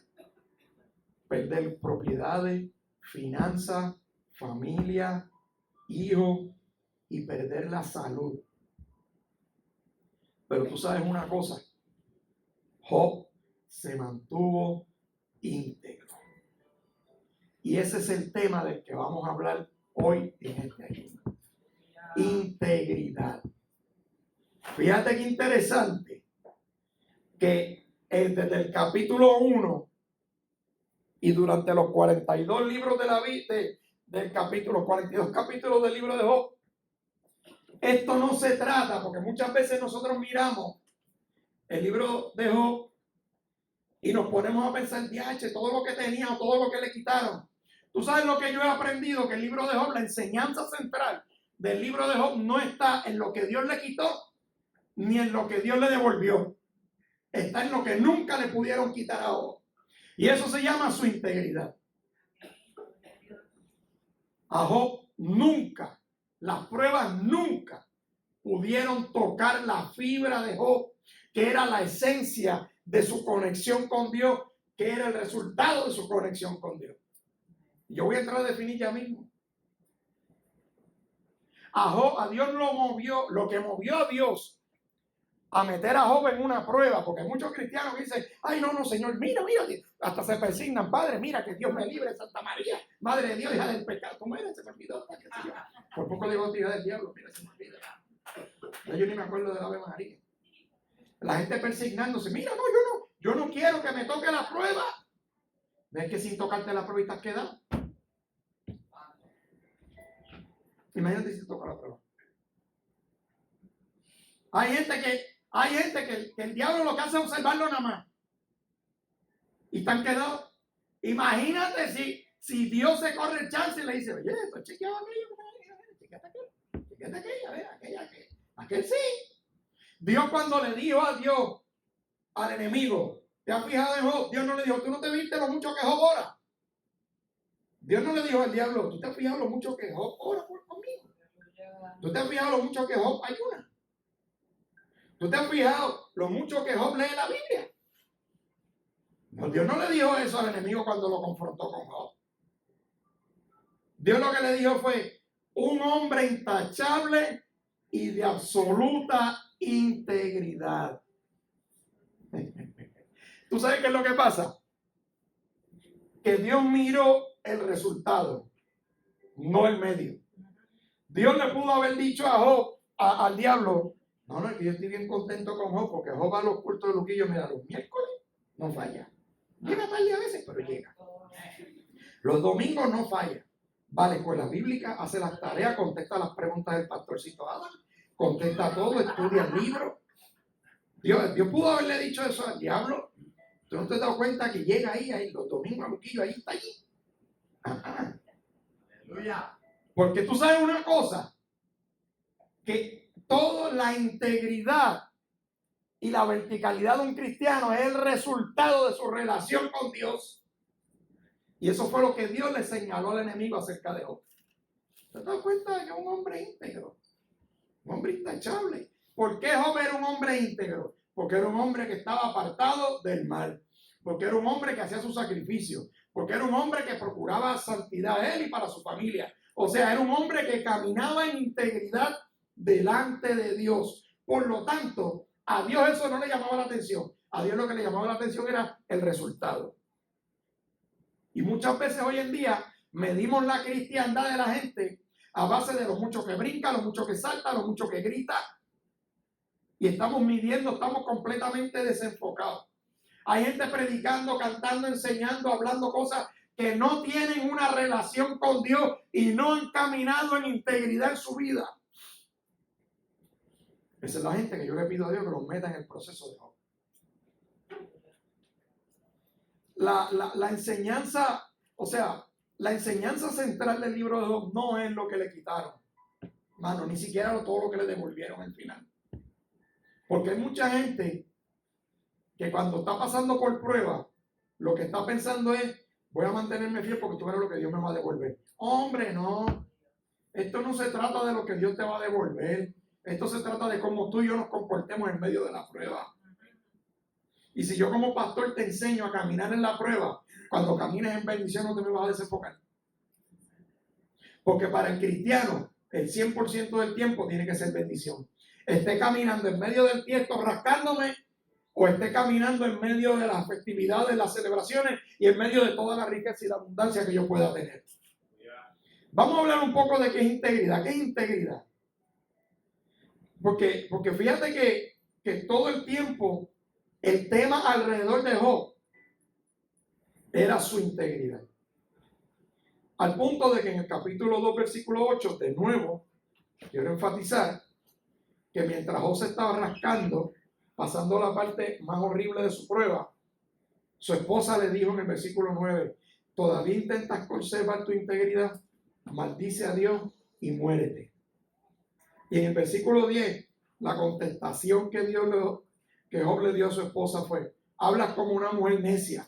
Perder propiedades, finanzas, familia, hijos y perder la salud. Pero tú sabes una cosa, Job se mantuvo íntegro. Y ese es el tema del que vamos a hablar hoy en este ayuno. Integridad. Fíjate qué interesante que desde el capítulo 1 y durante los 42 libros de la vida, del capítulo, 42 capítulos del libro de Job, esto no se trata, porque muchas veces nosotros miramos el libro de Job y nos ponemos a pensar, diache, todo lo que tenía o todo lo que le quitaron. Tú sabes lo que yo he aprendido, que el libro de Job, la enseñanza central del libro de Job no está en lo que Dios le quitó, ni en lo que Dios le devolvió. Está en lo que nunca le pudieron quitar a Job. Y eso se llama su integridad. A Job nunca, las pruebas nunca pudieron tocar la fibra de Job, que era la esencia de su conexión con Dios, que era el resultado de su conexión con Dios. Yo voy a entrar a definir ya mismo. A Dios lo movió, lo que movió a Dios a meter a Job en una prueba, porque muchos cristianos dicen, ay no, Señor, mira, hasta se persignan, Padre, mira que Dios me libre, Santa María, Madre de Dios, hija del pecado. ¿Cómo era? Se me olvidó. Por poco le digo hija del diablo, mira, se me olvida. Yo ni me acuerdo de la Ave María. La gente persignándose, mira, no, yo no quiero que me toque la prueba. ¿Ves que sin tocarte la prueba estás quedado? Imagínate si toca la prueba. Hay gente que el diablo lo que hace es observarlo nada más. Y están quedados. Imagínate si Dios se corre el chance y le dice, oye, pues chequeado aquello, chequeate aquella, a ver, aquel sí. Dios cuando le dijo a Dios, al enemigo, ¿te has fijado en Job? Dios no le dijo, tú no te viste lo mucho que Job ora. Dios no le dijo al diablo, tú te has fijado lo mucho que Job ora conmigo. Tú te has fijado lo mucho que Job ayuna. ¿Tú te has fijado lo mucho que Job lee la Biblia? No, Dios no le dijo eso al enemigo cuando lo confrontó con Job. Dios lo que le dijo fue un hombre intachable y de absoluta integridad. ¿Tú sabes qué es lo que pasa? Que Dios miró el resultado, no el medio. Dios le pudo haber dicho a Job, al diablo, no, es que yo estoy bien contento con Job, porque Job va a los cultos de Luquillo, mira, los miércoles no falla. Llega tarde a veces, pero llega. Los domingos no falla. Va a la escuela bíblica, hace las tareas, contesta las preguntas del pastorcito Adam, contesta todo, estudia el libro. Dios pudo haberle dicho eso al diablo. ¿Tú no te has dado cuenta que llega ahí los domingos a Luquillo, ahí está allí? Porque tú sabes una cosa, que toda la integridad y la verticalidad de un cristiano es el resultado de su relación con Dios. Y eso fue lo que Dios le señaló al enemigo acerca de Job. ¿Te das cuenta de que es un hombre íntegro? Un hombre intachable. ¿Por qué Job era un hombre íntegro? Porque era un hombre que estaba apartado del mal. Porque era un hombre que hacía su sacrificio. Porque era un hombre que procuraba santidad a él y para su familia. O sea, era un hombre que caminaba en integridad delante de Dios. Por lo tanto, a Dios eso no le llamaba la atención. A Dios lo que le llamaba la atención era el resultado. Y muchas veces hoy en día medimos la cristiandad de la gente a base de lo mucho que brinca, lo mucho que salta, lo mucho que grita. Y estamos midiendo, estamos completamente desenfocados. Hay gente predicando, cantando, enseñando, hablando cosas que no tienen una relación con Dios y no han caminado en integridad en su vida. Esa es la gente que yo le pido a Dios que los meta en el proceso de Job. La enseñanza, o sea, la enseñanza central del libro de Job no es lo que le quitaron, mano, ni siquiera todo lo que le devolvieron al final. Porque hay mucha gente que cuando está pasando por prueba, lo que está pensando es, voy a mantenerme fiel porque tú verás lo que Dios me va a devolver. Hombre, no. Esto no se trata de lo que Dios te va a devolver. Esto se trata de cómo tú y yo nos comportemos en medio de la prueba. Y si yo como pastor te enseño a caminar en la prueba, cuando camines en bendición no te me vas a desenfocar. Porque para el cristiano, el 100% del tiempo tiene que ser bendición. Esté caminando en medio del tiesto rascándome, o esté caminando en medio de las festividades, las celebraciones y en medio de toda la riqueza y la abundancia que yo pueda tener. Vamos a hablar un poco de qué es integridad. ¿Qué es integridad? Porque fíjate que todo el tiempo el tema alrededor de Job era su integridad. Al punto de que en el capítulo 2, versículo 8, de nuevo, quiero enfatizar que mientras Job se estaba rascando, pasando la parte más horrible de su prueba, su esposa le dijo en el versículo 9, ¿todavía intentas conservar tu integridad? Maldice a Dios y muérete. Y en el versículo 10, la contestación que Job le dio a su esposa fue, hablas como una mujer necia.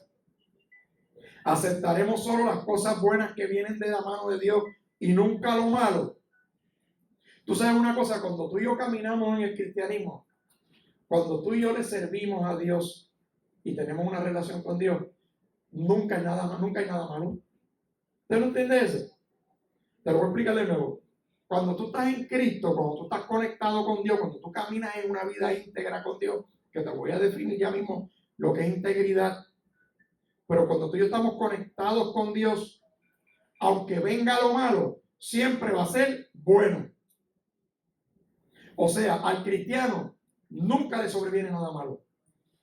¿Aceptaremos solo las cosas buenas que vienen de la mano de Dios y nunca lo malo? Tú sabes una cosa, cuando tú y yo caminamos en el cristianismo, cuando tú y yo le servimos a Dios y tenemos una relación con Dios, nunca hay nada malo. ¿Usted no entiende eso? Te lo voy a explicar de nuevo. Cuando tú estás en Cristo, cuando tú estás conectado con Dios, cuando tú caminas en una vida íntegra con Dios, que te voy a definir ya mismo lo que es integridad, pero cuando tú y yo estamos conectados con Dios, aunque venga lo malo, siempre va a ser bueno. O sea, al cristiano nunca le sobreviene nada malo.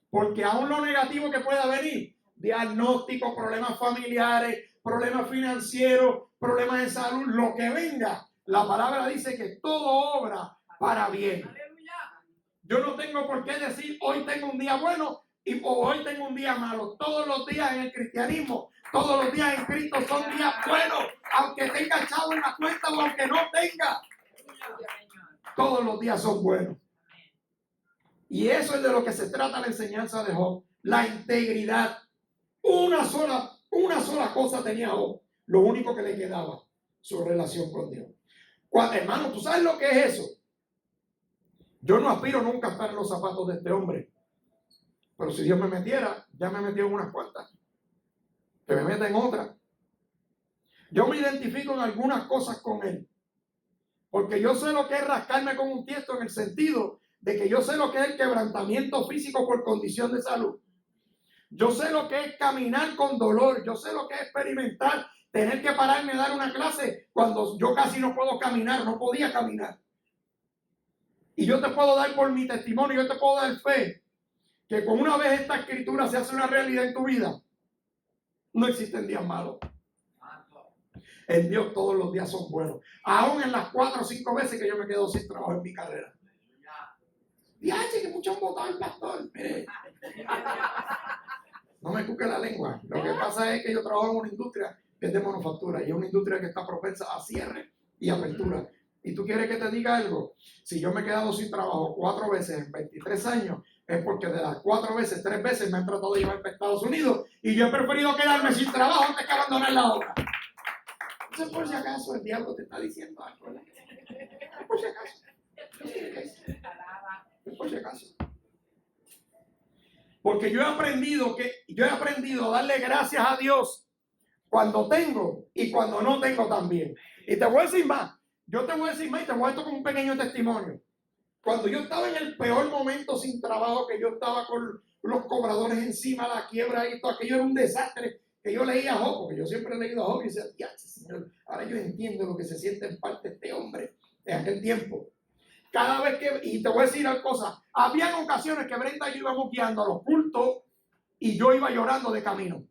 Porque aún lo negativo que pueda venir, diagnósticos, problemas familiares, problemas financieros, problemas de salud, lo que venga, la palabra dice que todo obra para bien. Yo no tengo por qué decir hoy tengo un día bueno y hoy tengo un día malo. Todos los días en el cristianismo, todos los días en Cristo son días buenos, aunque tenga chavo en la cuenta o aunque no tenga. Todos los días son buenos. Y eso es de lo que se trata la enseñanza de Job, la integridad. Una sola cosa tenía Job, lo único que le quedaba, su relación con Dios. Hermano, ¿tú sabes lo que es eso? Yo no aspiro nunca a estar en los zapatos de este hombre, pero si Dios me metiera, ya me metió en unas cuantas, que me meta en otras. Yo me identifico en algunas cosas con él, porque yo sé lo que es rascarme con un tiesto en el sentido de que yo sé lo que es el quebrantamiento físico por condición de salud. Yo sé lo que es caminar con dolor. Yo sé lo que es experimentar, tener que pararme a dar una clase cuando yo casi no puedo caminar, no podía caminar. Y yo te puedo dar por mi testimonio, yo te puedo dar fe, que con una vez esta escritura se hace una realidad en tu vida, no existen días malos. En Dios todos los días son buenos. Aún en las 4 o 5 veces que yo me quedo sin trabajo en mi carrera. Diache, que mucho han votado el pastor. Mire. No me cuque la lengua. Lo que pasa es que yo trabajo en una industria que es de manufactura y es una industria que está propensa a cierre y apertura. ¿Y tú quieres que te diga algo? Si yo me he quedado sin trabajo 4 veces en 23 años, es porque de las 4 veces, 3 veces me han tratado de llevar para Estados Unidos y yo he preferido quedarme sin trabajo antes que abandonar la obra. Entonces, por si acaso, el diablo te está diciendo algo, ¿verdad? Por si acaso. Por si acaso. Porque yo he aprendido a darle gracias a Dios cuando tengo y cuando no tengo también. Y te voy a decir más. Yo te voy a decir más y te voy a esto como un pequeño testimonio. Cuando yo estaba en el peor momento sin trabajo, que yo estaba con los cobradores encima, la quiebra y todo aquello era un desastre, que yo leía a Job, porque yo siempre he leído a Job y decía, ya, Señor, ahora yo entiendo lo que se siente en parte este hombre en aquel tiempo. Cada vez que, y te voy a decir una cosa, habían ocasiones que Brenda y yo íbamos guiando a los cultos y yo iba llorando de camino.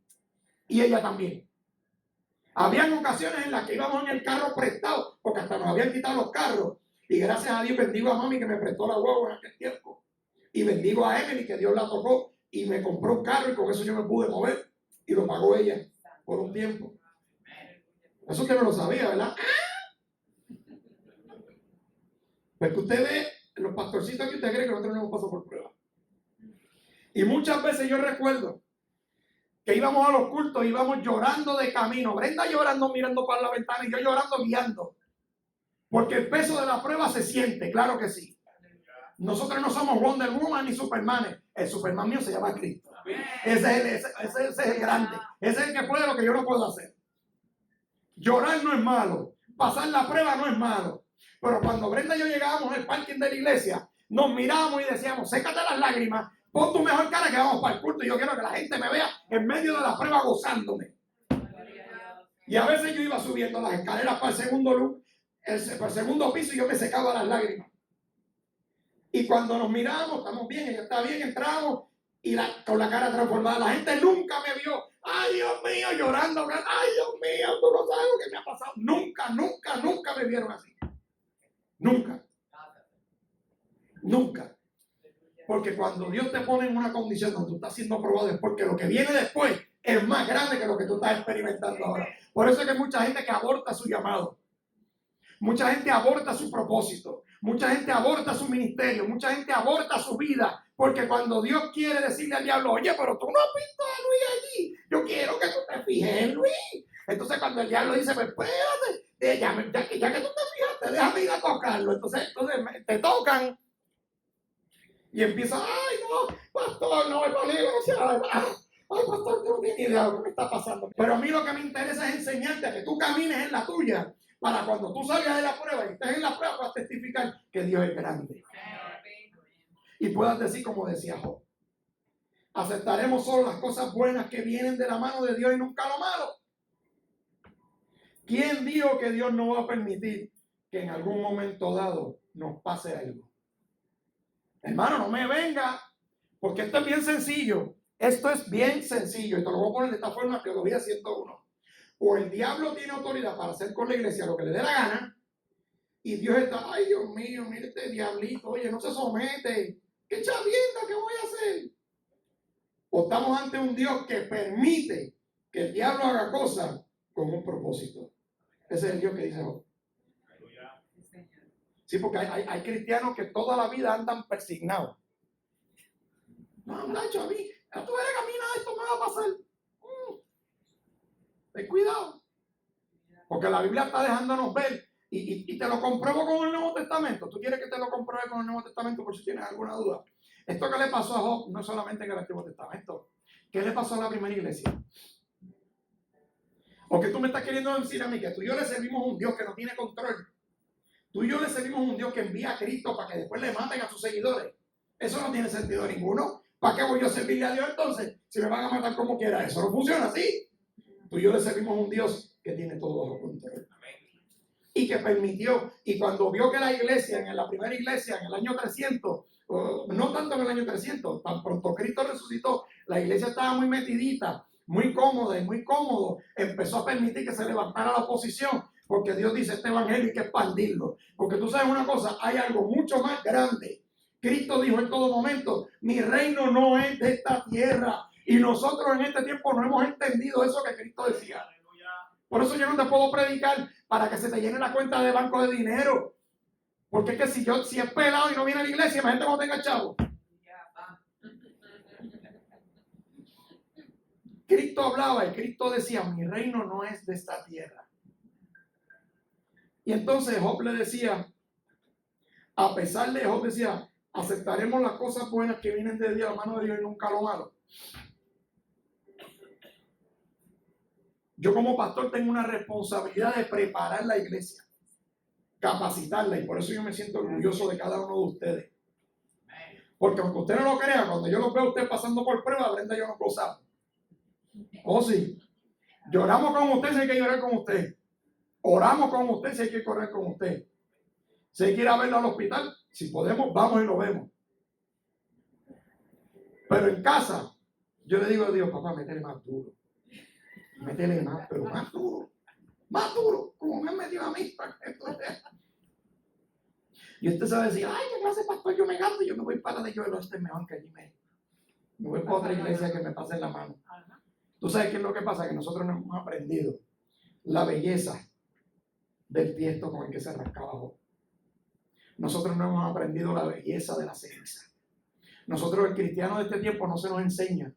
Y ella también. Habían ocasiones en las que íbamos en el carro prestado, porque hasta nos habían quitado los carros. Y gracias a Dios bendigo a mami que me prestó la guagua en aquel tiempo. Y bendigo a Emily que Dios la tocó y me compró un carro y con eso yo me pude mover. Y lo pagó ella por un tiempo. Eso usted no lo sabía, ¿verdad? Pues que usted ve los pastorcitos que usted cree que nosotros no hemos pasado por prueba. Y muchas veces yo recuerdo que íbamos a los cultos, íbamos llorando de camino. Brenda llorando mirando para la ventana y yo llorando guiando. Porque el peso de la prueba se siente, claro que sí. Nosotros no somos Wonder Woman ni Superman. El Superman mío se llama Cristo. Ese es el grande. Ese es el que puede lo que yo no puedo hacer. Llorar no es malo. Pasar la prueba no es malo. Pero cuando Brenda y yo llegábamos al parking de la iglesia, nos mirábamos y decíamos, sécate las lágrimas, pon tu mejor cara que vamos para el culto. Y yo quiero que la gente me vea en medio de la prueba gozándome. Y a veces yo iba subiendo las escaleras para el segundo piso y yo me secaba las lágrimas. Y cuando nos miramos, estamos bien, ella está bien, entramos y con la cara transformada. La gente nunca me vio, ay Dios mío, llorando, ay Dios mío, tú no sabes lo que me ha pasado. Nunca me vieron así. Nunca. Porque cuando Dios te pone en una condición donde tú estás siendo probado es porque lo que viene después es más grande que lo que tú estás experimentando ahora. Por eso es que hay mucha gente que aborta su llamado. Mucha gente aborta su propósito. Mucha gente aborta su ministerio. Mucha gente aborta su vida. Porque cuando Dios quiere decirle al diablo, oye, pero tú no has visto a Luis allí. Yo quiero que tú te fijes en Luis. Entonces cuando el diablo dice, pues espérate, ya que tú te fijaste, déjame ir a tocarlo. Entonces te tocan. Y empieza, ay no, pastor, no me vale, ay pastor, tú no tienes idea de lo que me está pasando. Pero a mí lo que me interesa es enseñarte a que tú camines en la tuya. Para cuando tú salgas de la prueba y estés en la prueba, puedas testificar que Dios es grande. Y puedas decir como decía Job, aceptaremos solo las cosas buenas que vienen de la mano de Dios y nunca lo malo. ¿Quién dijo que Dios no va a permitir que en algún momento dado nos pase algo? Hermano, no me venga, porque esto es bien sencillo. Esto es bien sencillo y te lo voy a poner de esta forma, Teología 101. O el diablo tiene autoridad para hacer con la iglesia lo que le dé la gana, y Dios está, ay Dios mío, mire este diablito, oye, no se somete, qué chavienda, ¿qué voy a hacer? O estamos ante un Dios que permite que el diablo haga cosas con un propósito. Ese es el Dios que dice Job. Sí, porque hay cristianos que toda la vida andan persignados. No, Nacho, a mí, tú eres que a mí nada de esto me va a pasar. Ten cuidado. Porque la Biblia está dejándonos ver. Y te lo compruebo con el Nuevo Testamento. ¿Tú quieres que te lo compruebe con el Nuevo Testamento por si tienes alguna duda? Esto que le pasó a Job, no solamente en el Antiguo Testamento. ¿Qué le pasó a la primera iglesia? ¿O que tú me estás queriendo decir a mí que tú y yo le servimos a un Dios que no tiene control? Tú y yo le servimos a un Dios que envía a Cristo para que después le maten a sus seguidores. Eso no tiene sentido ninguno. ¿Para qué voy yo a servirle a Dios entonces? Si me van a matar como quiera. Eso no funciona así. Tú y yo le servimos a un Dios que tiene todo bajo control. Y que permitió, y cuando vio que la iglesia, en la primera iglesia, en el año 300, no tanto en el año 300, tan pronto Cristo resucitó, la iglesia estaba muy metidita, muy cómoda y muy cómodo, empezó a permitir que se levantara la oposición, porque Dios dice, este evangelio hay que expandirlo. Porque tú sabes una cosa, hay algo mucho más grande. Cristo dijo en todo momento, mi reino no es de esta tierra. Y nosotros en este tiempo no hemos entendido eso que Cristo decía. Por eso yo no te puedo predicar para que se te llene la cuenta de banco de dinero. Porque es que si es pelado y no viene a la iglesia, imagínate cuando tenga chavo. Cristo hablaba y Cristo decía, mi reino no es de esta tierra. Y entonces Job le decía, a pesar de Job decía, aceptaremos las cosas buenas que vienen de Dios, la mano de Dios y nunca lo malo. Yo como pastor tengo una responsabilidad de preparar la iglesia, capacitarla, y por eso yo me siento orgulloso de cada uno de ustedes. Porque aunque usted no lo crea, cuando yo lo veo a usted pasando por prueba, Brenda y yo nos gozamos. Oh sí, lloramos con usted si hay que llorar con usted. Oramos con usted si hay que correr con usted. Si hay que ir a verlo al hospital, si podemos, vamos y lo vemos. Pero en casa, yo le digo a Dios, papá, métele más duro. Métele más, pero más duro. Más duro, como me han metido a mí. Y usted sabe decir, ay, ¿qué clase de pastor yo me gasto? Yo me voy para de yo el oeste mejor que allí me voy para otra iglesia que me pase la mano. Tú sabes qué es lo que pasa, que nosotros no hemos aprendido la belleza del tiesto con el que se rascaba Job. Nosotros no hemos aprendido la belleza de la ceniza. Nosotros, el cristiano de este tiempo, no se nos enseña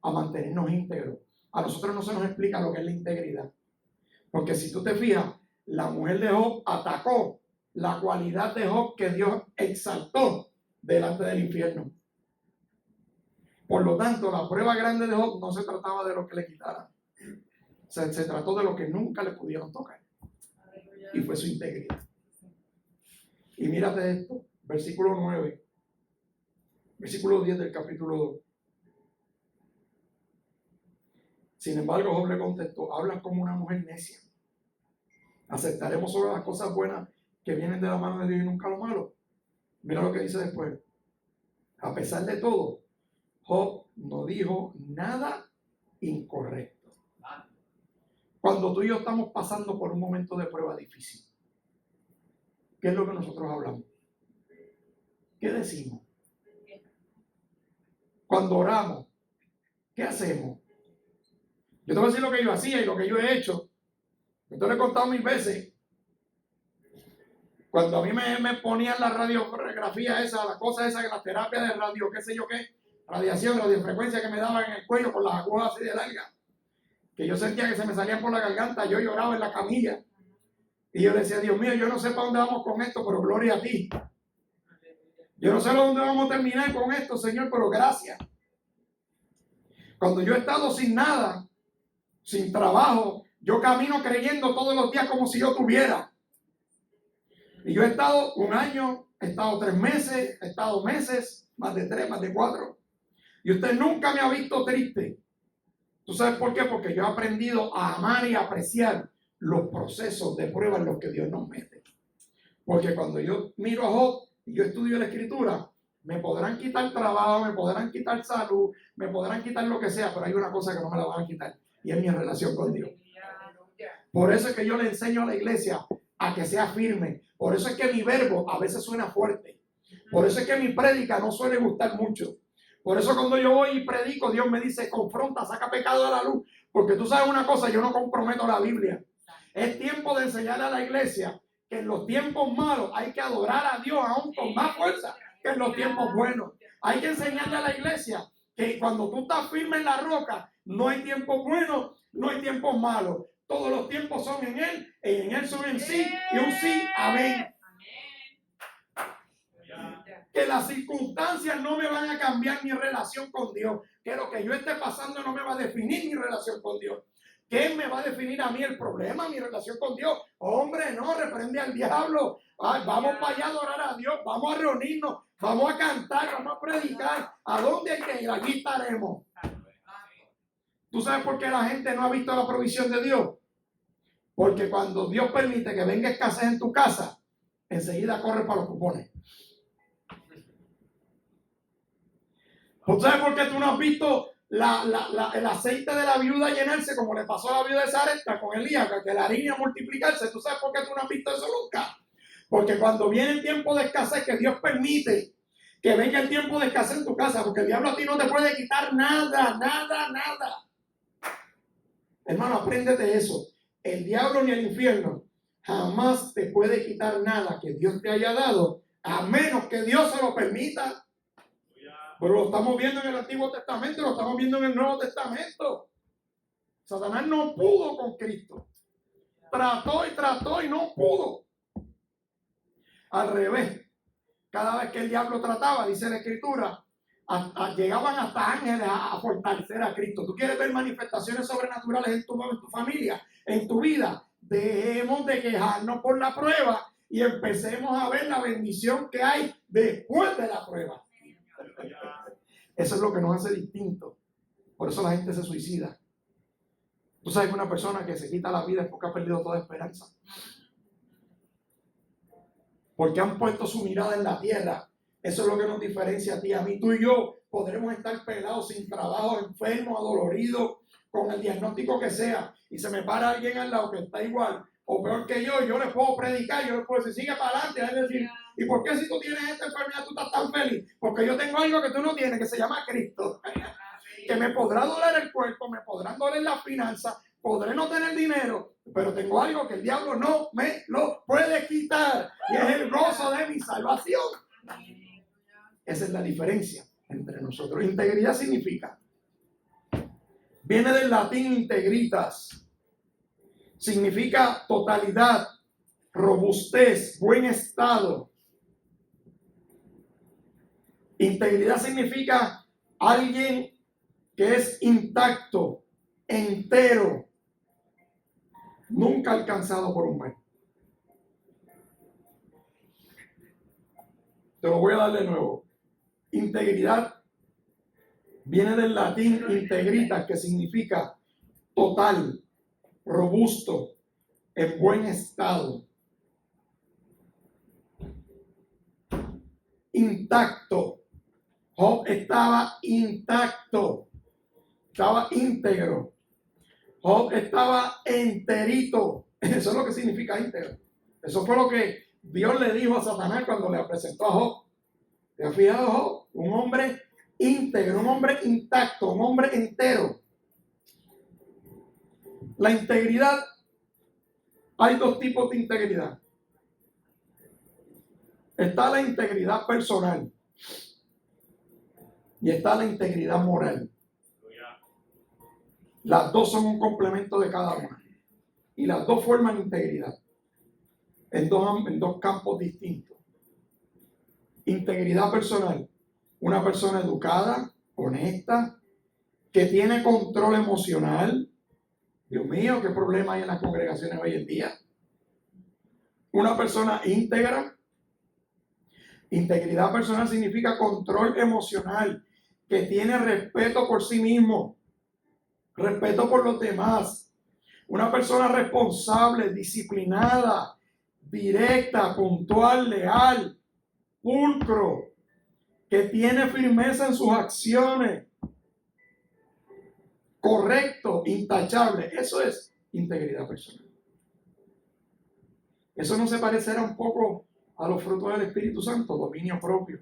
a mantenernos íntegros. A nosotros no se nos explica lo que es la integridad. Porque si tú te fijas, la mujer de Job atacó la cualidad de Job que Dios exaltó delante del infierno. Por lo tanto, la prueba grande de Job no se trataba de lo que le quitaran. Se trató de lo que nunca le pudieron tocar. Y fue su integridad. Y mírate esto, versículo 9, versículo 10 del capítulo 2. Sin embargo, Job le contestó, hablas como una mujer necia. ¿Aceptaremos solo las cosas buenas que vienen de la mano de Dios y nunca lo malo? Mira lo que dice después. A pesar de todo, Job no dijo nada incorrecto. Cuando tú y yo estamos pasando por un momento de prueba difícil, ¿qué es lo que nosotros hablamos? ¿Qué decimos? Cuando oramos, ¿qué hacemos? Yo te voy a decir lo que yo hacía y lo que yo he hecho. Yo te lo he contado mil veces. Cuando a mí me ponían la radiografía esa, la cosa esa, la terapia de radio, qué sé yo qué, radiación, radiofrecuencia que me daban en el cuello con las agujas así de larga, que yo sentía que se me salían por la garganta, yo lloraba en la camilla. Y yo le decía, Dios mío, yo no sé para dónde vamos con esto, pero gloria a ti. Yo no sé dónde vamos a terminar con esto, Señor, pero gracias. Cuando yo he estado sin nada, sin trabajo, yo camino creyendo todos los días como si yo tuviera. Y yo he estado un año, he estado 3 meses, he estado meses, más de 3, más de 4. Y usted nunca me ha visto triste. ¿Tú sabes por qué? Porque yo he aprendido a amar y apreciar los procesos de prueba en los que Dios nos mete. Porque cuando yo miro a Job y yo estudio la Escritura, me podrán quitar trabajo, me podrán quitar salud, me podrán quitar lo que sea, pero hay una cosa que no me la van a quitar y es mi relación con Dios. Por eso es que yo le enseño a la iglesia a que sea firme. Por eso es que mi verbo a veces suena fuerte. Por eso es que mi prédica no suele gustar mucho. Por eso cuando yo voy y predico, Dios me dice, confronta, saca pecado a la luz. Porque tú sabes una cosa, yo no comprometo la Biblia. Es tiempo de enseñarle a la iglesia que en los tiempos malos hay que adorar a Dios aún con más fuerza que en los tiempos buenos. Hay que enseñarle a la iglesia que cuando tú estás firme en la roca, no hay tiempos buenos, no hay tiempos malos. Todos los tiempos son en Él, y en Él son en sí, y un sí, amén. Que las circunstancias no me van a cambiar mi relación con Dios. Que lo que yo esté pasando no me va a definir mi relación con Dios. ¿Qué me va a definir a mí el problema, mi relación con Dios? Hombre, no, reprende al diablo. Ay, vamos para allá a adorar a Dios, vamos a reunirnos, vamos a cantar, vamos a predicar. ¿A dónde hay que ir? Aquí estaremos. ¿Tú sabes por qué la gente no ha visto la provisión de Dios? Porque cuando Dios permite que venga escasez en tu casa, enseguida corre para los cupones. ¿Tú sabes por qué tú no has visto el aceite de la viuda llenarse como le pasó a la viuda de Sarepta con Elías, que la harina multiplicarse? ¿Tú sabes por qué tú no has visto eso nunca? Porque cuando viene el tiempo de escasez, que Dios permite que venga el tiempo de escasez en tu casa, porque el diablo a ti no te puede quitar nada, nada, nada. Hermano, apréndete eso. el diablo ni el infierno jamás te puede quitar nada que Dios te haya dado, a menos que Dios se lo permita. Pero lo estamos viendo en el Antiguo Testamento, lo estamos viendo en el Nuevo Testamento. Satanás no pudo con Cristo. Trató y no pudo. Al revés, cada vez que el diablo trataba, dice la Escritura, llegaban hasta ángeles a fortalecer a Cristo. ¿Tú quieres ver manifestaciones sobrenaturales en tu familia, en tu vida? Dejemos de quejarnos por la prueba y empecemos a ver la bendición que hay después de la prueba. Eso es lo que nos hace distintos. Por eso la gente se suicida. Tú sabes que una persona que se quita la vida es porque ha perdido toda esperanza. Porque han puesto su mirada en la tierra. Eso es lo que nos diferencia a ti, a mí. Tú y yo podremos estar pelados, sin trabajo, enfermos, adoloridos, con el diagnóstico que sea. Y se me para alguien al lado que está igual o peor que yo les puedo predicar, yo les puedo decir, sigue para adelante. Es decir, ¿y por qué si tú tienes esta enfermedad tú estás tan feliz? Porque yo tengo algo que tú no tienes, que se llama Cristo. Que me podrá doler el cuerpo, me podrán doler las finanzas, podré no tener dinero, pero tengo algo que el diablo no me lo puede quitar, y es el gozo de mi salvación. Esa es la diferencia entre nosotros. Integridad significa, viene del latín integritas, significa totalidad, robustez, buen estado. Integridad significa alguien que es intacto, entero, nunca alcanzado por un mal. Te lo voy a dar de nuevo. Integridad viene del latín integritas, que significa total, robusto, en buen estado, intacto. Job estaba intacto, estaba íntegro. Job estaba enterito. Eso es lo que significa íntegro. Eso fue lo que Dios le dijo a Satanás cuando le presentó a Job. ¿Te has fijado, Job? Un hombre íntegro, un hombre intacto, un hombre entero. La integridad, hay dos tipos de integridad. Está la integridad personal y está la integridad moral. Las dos son un complemento de cada una. Y las dos forman integridad. En dos campos distintos. Integridad personal. Una persona educada, honesta, que tiene control emocional. Dios mío, qué problema hay en las congregaciones hoy en día. Una persona íntegra. Integridad personal significa control emocional, que tiene respeto por sí mismo, respeto por los demás. Una persona responsable, disciplinada, directa, puntual, leal, pulcro, que tiene firmeza en sus acciones, correcto, intachable. Eso es integridad personal. Eso no se parecerá un poco a los frutos del Espíritu Santo, dominio propio.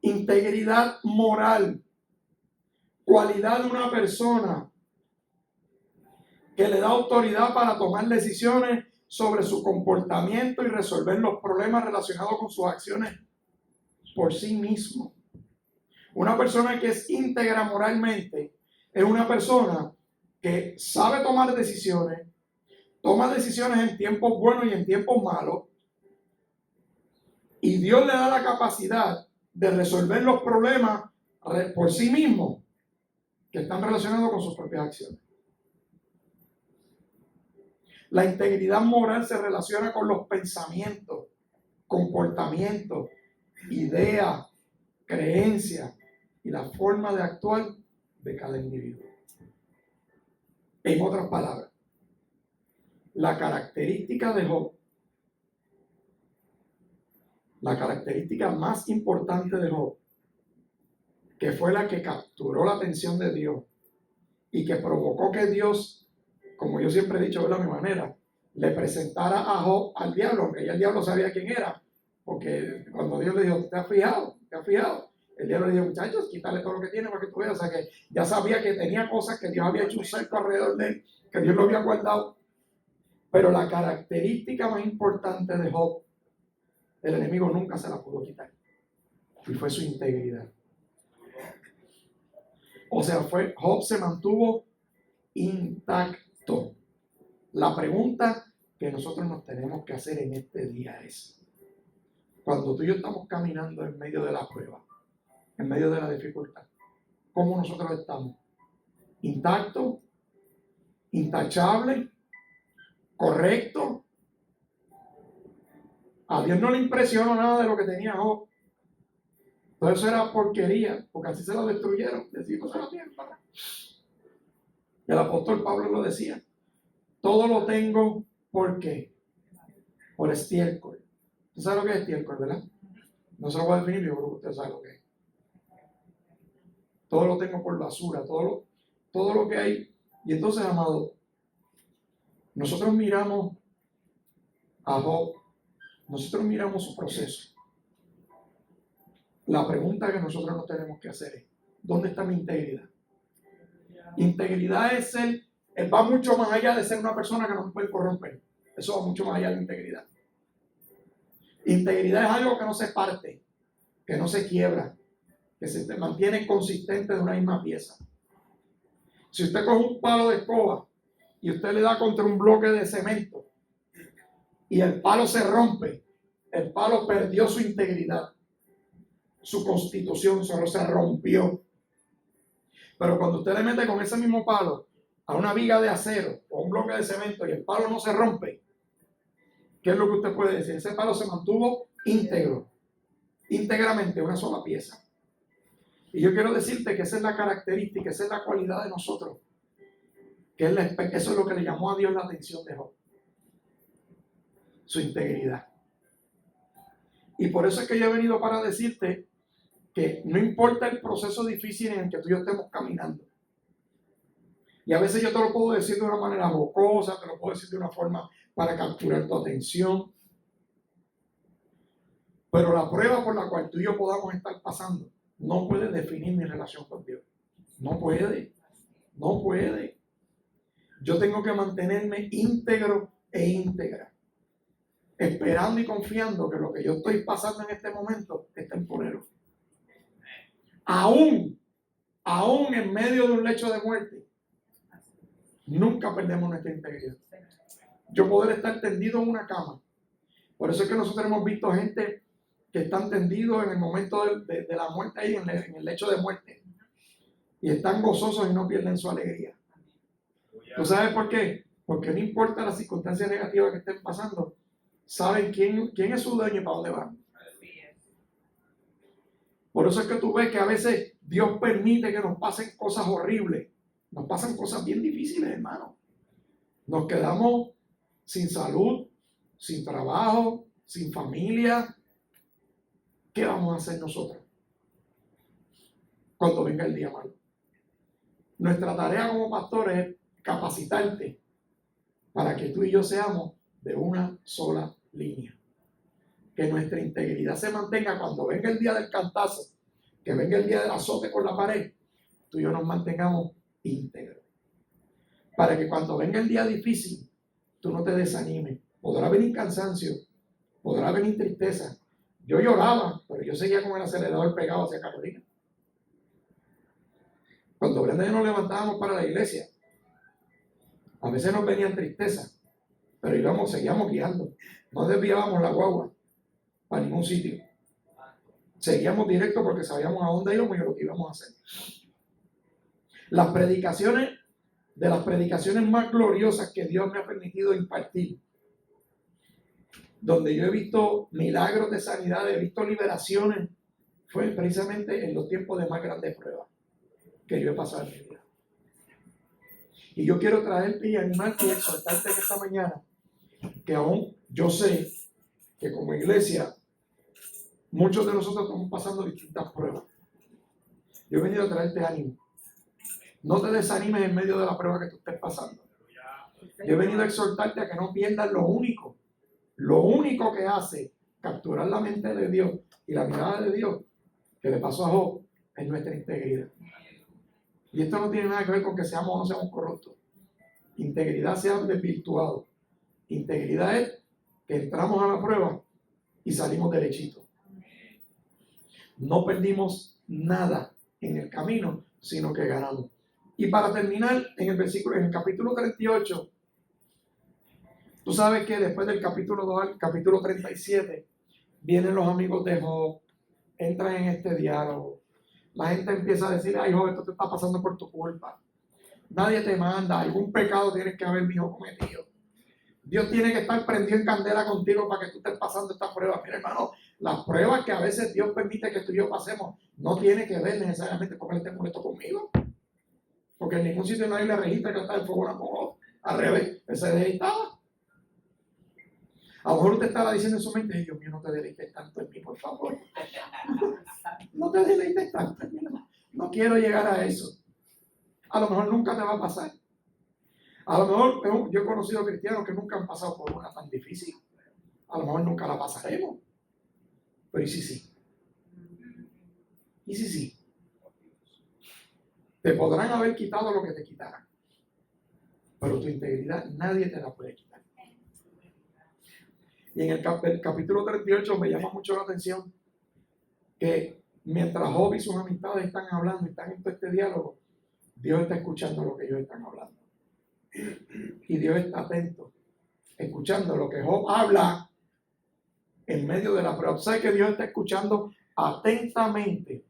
Integridad moral, cualidad de una persona que le da autoridad para tomar decisiones sobre su comportamiento y resolver los problemas relacionados con sus acciones por sí mismo. Una persona que es íntegra moralmente es una persona que sabe tomar decisiones, toma decisiones en tiempos buenos y en tiempos malos, y Dios le da la capacidad de resolver los problemas por sí mismo que están relacionados con sus propias acciones. La integridad moral se relaciona con los pensamientos, comportamientos, ideas, creencias y la forma de actuar de cada individuo. En otras palabras, la característica de Job, la característica más importante de Job, que fue la que capturó la atención de Dios y que provocó que Dios, como yo siempre he dicho de mi manera, le presentara a Job al diablo, aunque ya el diablo sabía quién era, porque cuando Dios le dijo, ¿te has fijado? ¿Te has fijado? El diablo le dijo, muchachos, quítale todo lo que tiene para que tú veas. O sea que ya sabía que tenía cosas, que Dios había hecho un cerco alrededor de él, que Dios lo había guardado. Pero la característica más importante de Job, el enemigo nunca se la pudo quitar. Y fue su integridad. O sea, Job se mantuvo intacto. La pregunta que nosotros nos tenemos que hacer en este día es, cuando tú y yo estamos caminando en medio de la prueba, en medio de la dificultad, ¿cómo nosotros estamos? ¿Intacto? ¿Intachable? ¿Correcto? A Dios no le impresionó nada de lo que tenía Job. Todo eso era porquería, porque así se lo destruyeron. Decimos a la tierra. El apóstol Pablo lo decía. Todo lo tengo, ¿por qué? Por estiércol. ¿Usted sabe lo que es estiércol, verdad? No se lo voy a definir, yo creo que usted sabe lo que es. Todo lo tengo por basura, todo lo que hay. Y entonces, amado, nosotros miramos a Job, nosotros miramos su proceso. La pregunta que nosotros nos tenemos que hacer es, ¿dónde está mi integridad? Integridad va mucho más allá de ser una persona que no se puede corromper. Eso va mucho más allá de integridad. Integridad es algo que no se parte, que no se quiebra, que se mantiene consistente de una misma pieza. Si usted coge un palo de escoba y usted le da contra un bloque de cemento y el palo se rompe, el palo perdió su integridad, su constitución solo se rompió. Pero cuando usted le mete con ese mismo palo a una viga de acero o un bloque de cemento y el palo no se rompe, ¿qué es lo que usted puede decir? Ese palo se mantuvo íntegro, íntegramente, una sola pieza. Y yo quiero decirte que esa es la característica, esa es la cualidad de nosotros, que eso es lo que le llamó a Dios la atención de Job, su integridad. Y por eso es que yo he venido para decirte que no importa el proceso difícil en el que tú y yo estemos caminando. Y a veces yo te lo puedo decir de una manera jocosa, te lo puedo decir de una forma para capturar tu atención. Pero la prueba por la cual tú y yo podamos estar pasando no puede definir mi relación con Dios. No puede. No puede. Yo tengo que mantenerme íntegro e íntegra, esperando y confiando que lo que yo estoy pasando en este momento es temporero. Aún en medio de un lecho de muerte, nunca perdemos nuestra integridad. Yo poder estar tendido en una cama. Por eso es que nosotros hemos visto gente que están tendidos en el momento de la muerte ahí, en el lecho de muerte. Y están gozosos y no pierden su alegría. ¿Tú sabes por qué? Porque no importa las circunstancias negativas que estén pasando, saben quién es su dueño y para dónde van. Por eso es que tú ves que a veces Dios permite que nos pasen cosas horribles. Nos pasan cosas bien difíciles, hermano. Nos quedamos sin salud, sin trabajo, sin familia. ¿Qué vamos a hacer nosotros cuando venga el día malo? Nuestra tarea como pastores es capacitarte para que tú y yo seamos de una sola línea. Que nuestra integridad se mantenga cuando venga el día del cantazo, que venga el día del azote con la pared, tú y yo nos mantengamos íntegros. Para que cuando venga el día difícil, tú no te desanimes. Podrá venir cansancio, podrá venir tristeza. Yo lloraba, pero yo seguía con el acelerador pegado hacia Carolina. Cuando Brenda y yo nos levantábamos para la iglesia, a veces nos venían tristeza, pero seguíamos guiando. No desviábamos la guagua para ningún sitio. Seguíamos directo porque sabíamos a dónde íbamos y lo que íbamos a hacer. De las predicaciones más gloriosas que Dios me ha permitido impartir, donde yo he visto milagros de sanidad, he visto liberaciones, fue precisamente en los tiempos de más grandes pruebas que yo he pasado en mi vida. Y yo quiero traerte y animarte y exhortarte en esta mañana, que aún yo sé que como iglesia, muchos de nosotros estamos pasando distintas pruebas. Yo he venido a traerte ánimo. No te desanimes en medio de la prueba que tú estés pasando. Yo he venido a exhortarte a que no pierdas lo único que hace capturar la mente de Dios y la mirada de Dios, que le pasó a Job es nuestra integridad. Y esto no tiene nada que ver con que seamos o no seamos corruptos. Integridad se ha desvirtuado. Integridad es que entramos a la prueba y salimos derechitos. No perdimos nada en el camino, sino que ganamos. Y para terminar, en el capítulo 38, tú sabes que después del capítulo 2 al capítulo 37, vienen los amigos de Job, entran en este diálogo. La gente empieza a decir, ay Job, esto te está pasando por tu culpa. Nadie te manda, algún pecado tienes que haber, mijo, cometido. Dios tiene que estar prendido en candela contigo para que tú estés pasando esta prueba. Mira, hermano, las pruebas que a veces Dios permite que tú y yo pasemos no tiene que ver necesariamente con que Él esté molesto conmigo. Porque en ningún sitio nadie le registra que está en fuego con Job. Al revés, Él se deleitaba. A lo mejor usted estaba diciendo en su mente, Dios mío, no te deleites tanto en mí, por favor. No te deleites tanto en mí. No quiero llegar a eso. A lo mejor nunca te va a pasar. A lo mejor yo he conocido cristianos que nunca han pasado por una tan difícil. A lo mejor nunca la pasaremos. Pero ¿y si sí? ¿Y si sí? Te podrán haber quitado lo que te quitaran. Pero tu integridad nadie te la puede quitar. Y en el capítulo 38 me llama mucho la atención que mientras Job y sus amistades están hablando y están en todo este diálogo, Dios está escuchando lo que ellos están hablando. Y Dios está atento, escuchando lo que Job habla en medio de la prueba. ¿Sabes que Dios está escuchando atentamente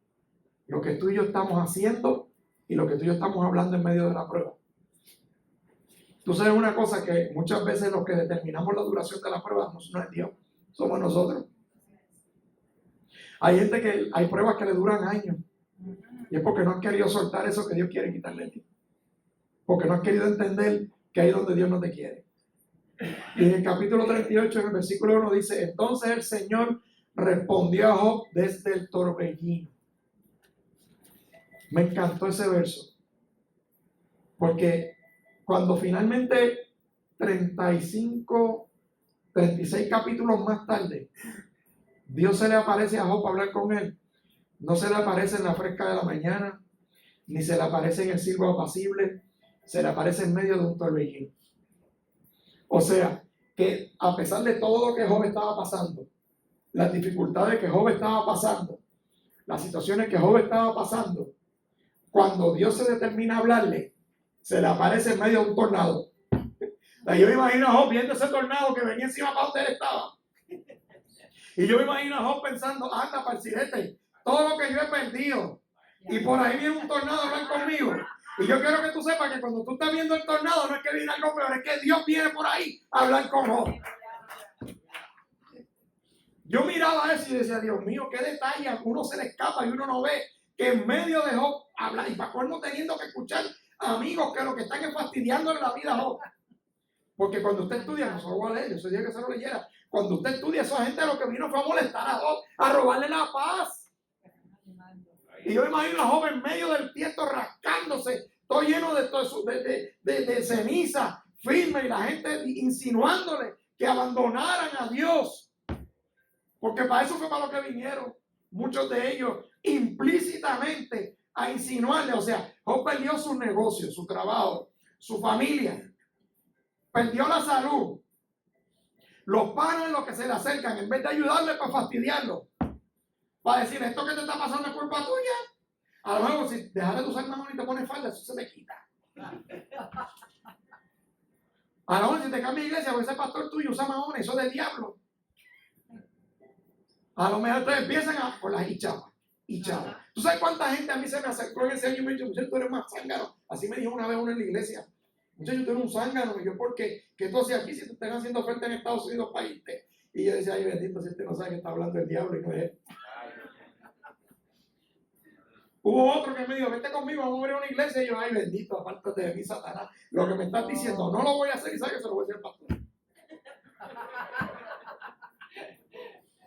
lo que tú y yo estamos haciendo y lo que tú y yo estamos hablando en medio de la prueba? Tú sabes una cosa, que muchas veces los que determinamos la duración de la prueba no es Dios, somos nosotros. Hay pruebas que le duran años y es porque no han querido soltar eso que Dios quiere quitarle a ti. Porque no has querido entender que ahí es donde Dios no te quiere. Y en el capítulo 38, en el versículo 1 dice, entonces el Señor respondió a Job desde el torbellino. Me encantó ese verso. Porque cuando finalmente 36 capítulos más tarde, Dios se le aparece a Job para hablar con él, no se le aparece en la fresca de la mañana, ni se le aparece en el silbo apacible, se le aparece en medio de un torbellino. O sea, que a pesar de todo lo que Job estaba pasando, las dificultades que Job estaba pasando, las situaciones que Job estaba pasando, cuando Dios se determina a hablarle, se le aparece en medio de un tornado. Yo me imagino a Job viendo ese tornado que venía encima para donde él estaba. Y yo me imagino a Job pensando, anda, parcirete, todo lo que yo he perdido. Y por ahí viene un tornado a hablar conmigo. Y yo quiero que tú sepas que cuando tú estás viendo el tornado, no es que viene algo peor, es que Dios viene por ahí a hablar con Job. Yo miraba eso y decía, Dios mío, qué detalle, a uno se le escapa y uno no ve que en medio de Job habla, y para colmo teniendo que escuchar amigos que lo que están es fastidiándole la vida a Job. Porque cuando usted estudia, no se lo voy a leer, yo soy que se lo leyera, cuando usted estudia, esa gente lo que vino fue a molestar a Job, a robarle la paz. Y yo me imagino a Job en medio del tiesto rascándose, todo lleno de ceniza, firme, y la gente insinuándole que abandonaran a Dios. Porque para eso fue para lo que vinieron. Muchos de ellos implícitamente a insinuarle. O sea, Job perdió sus negocios, su trabajo, su familia. Perdió la salud. Los panes, los que se le acercan, en vez de ayudarle para fastidiarlo, para decir, esto que te está pasando es culpa tuya. A lo mejor si dejas de usar mamones y te pones falda, eso se te quita. A lo mejor si te cambias de iglesia, porque ese pastor tuyo usa mamones, eso es del diablo. A lo mejor ustedes empiezan con las hichadas. ¿Tú sabes cuánta gente a mí se me acercó en ese año y me dijo, tú eres más zángano? Así me dijo una vez uno en la iglesia. Muchacho, tú eres un zángano. Y yo, ¿por qué? ¿Qué tú hacías aquí si te están haciendo oferta en Estados Unidos para irte? Y yo decía, ay bendito, si usted no sabe que está hablando el diablo y no es él. Hubo otro que me dijo, vete conmigo, vamos a ver una iglesia. Y yo, ay bendito, apártate de mí, Satanás. Lo que me estás diciendo, no lo voy a hacer y sabes que se lo voy a decir al pastor.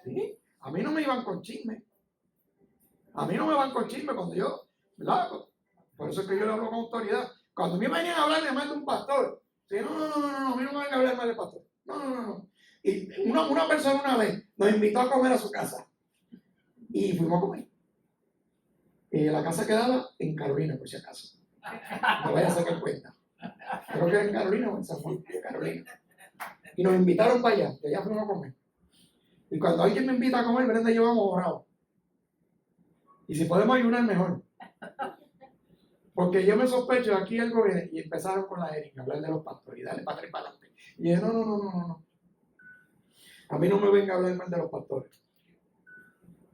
¿Sí? A mí no me iban con chisme. A mí no me van con chisme cuando yo, ¿verdad? Por eso es que yo le hablo con autoridad. Cuando a mí me venían a hablar mal de un pastor, ¿sí? No, a mí no me van a hablar mal del pastor. No. Y una persona una vez nos invitó a comer a su casa. Y fuimos a comer. La casa quedaba en Carolina, por si acaso. No vaya a sacar cuenta. Creo que en Carolina o en San Juan, de Carolina. Y nos invitaron para allá, de allá fuimos a comer. Y cuando alguien me invita a comer, Brenda y yo vamos orados. Y si podemos ayunar, mejor. Porque yo me sospecho, aquí algo viene. Y empezaron con la Erika, hablar de los pastores, y dale para atrás y para adelante. Y dije, no. A mí no me venga a hablar mal de los pastores.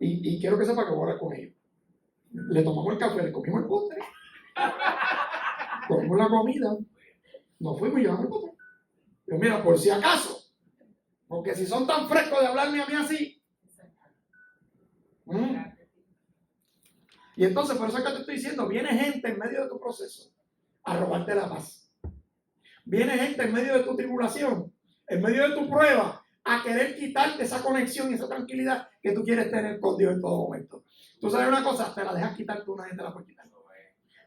Y quiero que sepa que voy a hablar con ellos. Le tomamos el café, le comimos el postre. Comimos la comida. Nos fuimos y llevamos el postre. Yo, mira, por si acaso. Porque si son tan frescos de hablarme a mí así. Y entonces, por eso es que te estoy diciendo, viene gente en medio de tu proceso a robarte la paz. Viene gente en medio de tu tribulación, en medio de tu prueba, a querer quitarte esa conexión y esa tranquilidad que tú quieres tener con Dios en todo momento. Tú sabes una cosa, te la dejas quitar tú, una gente la puede quitar.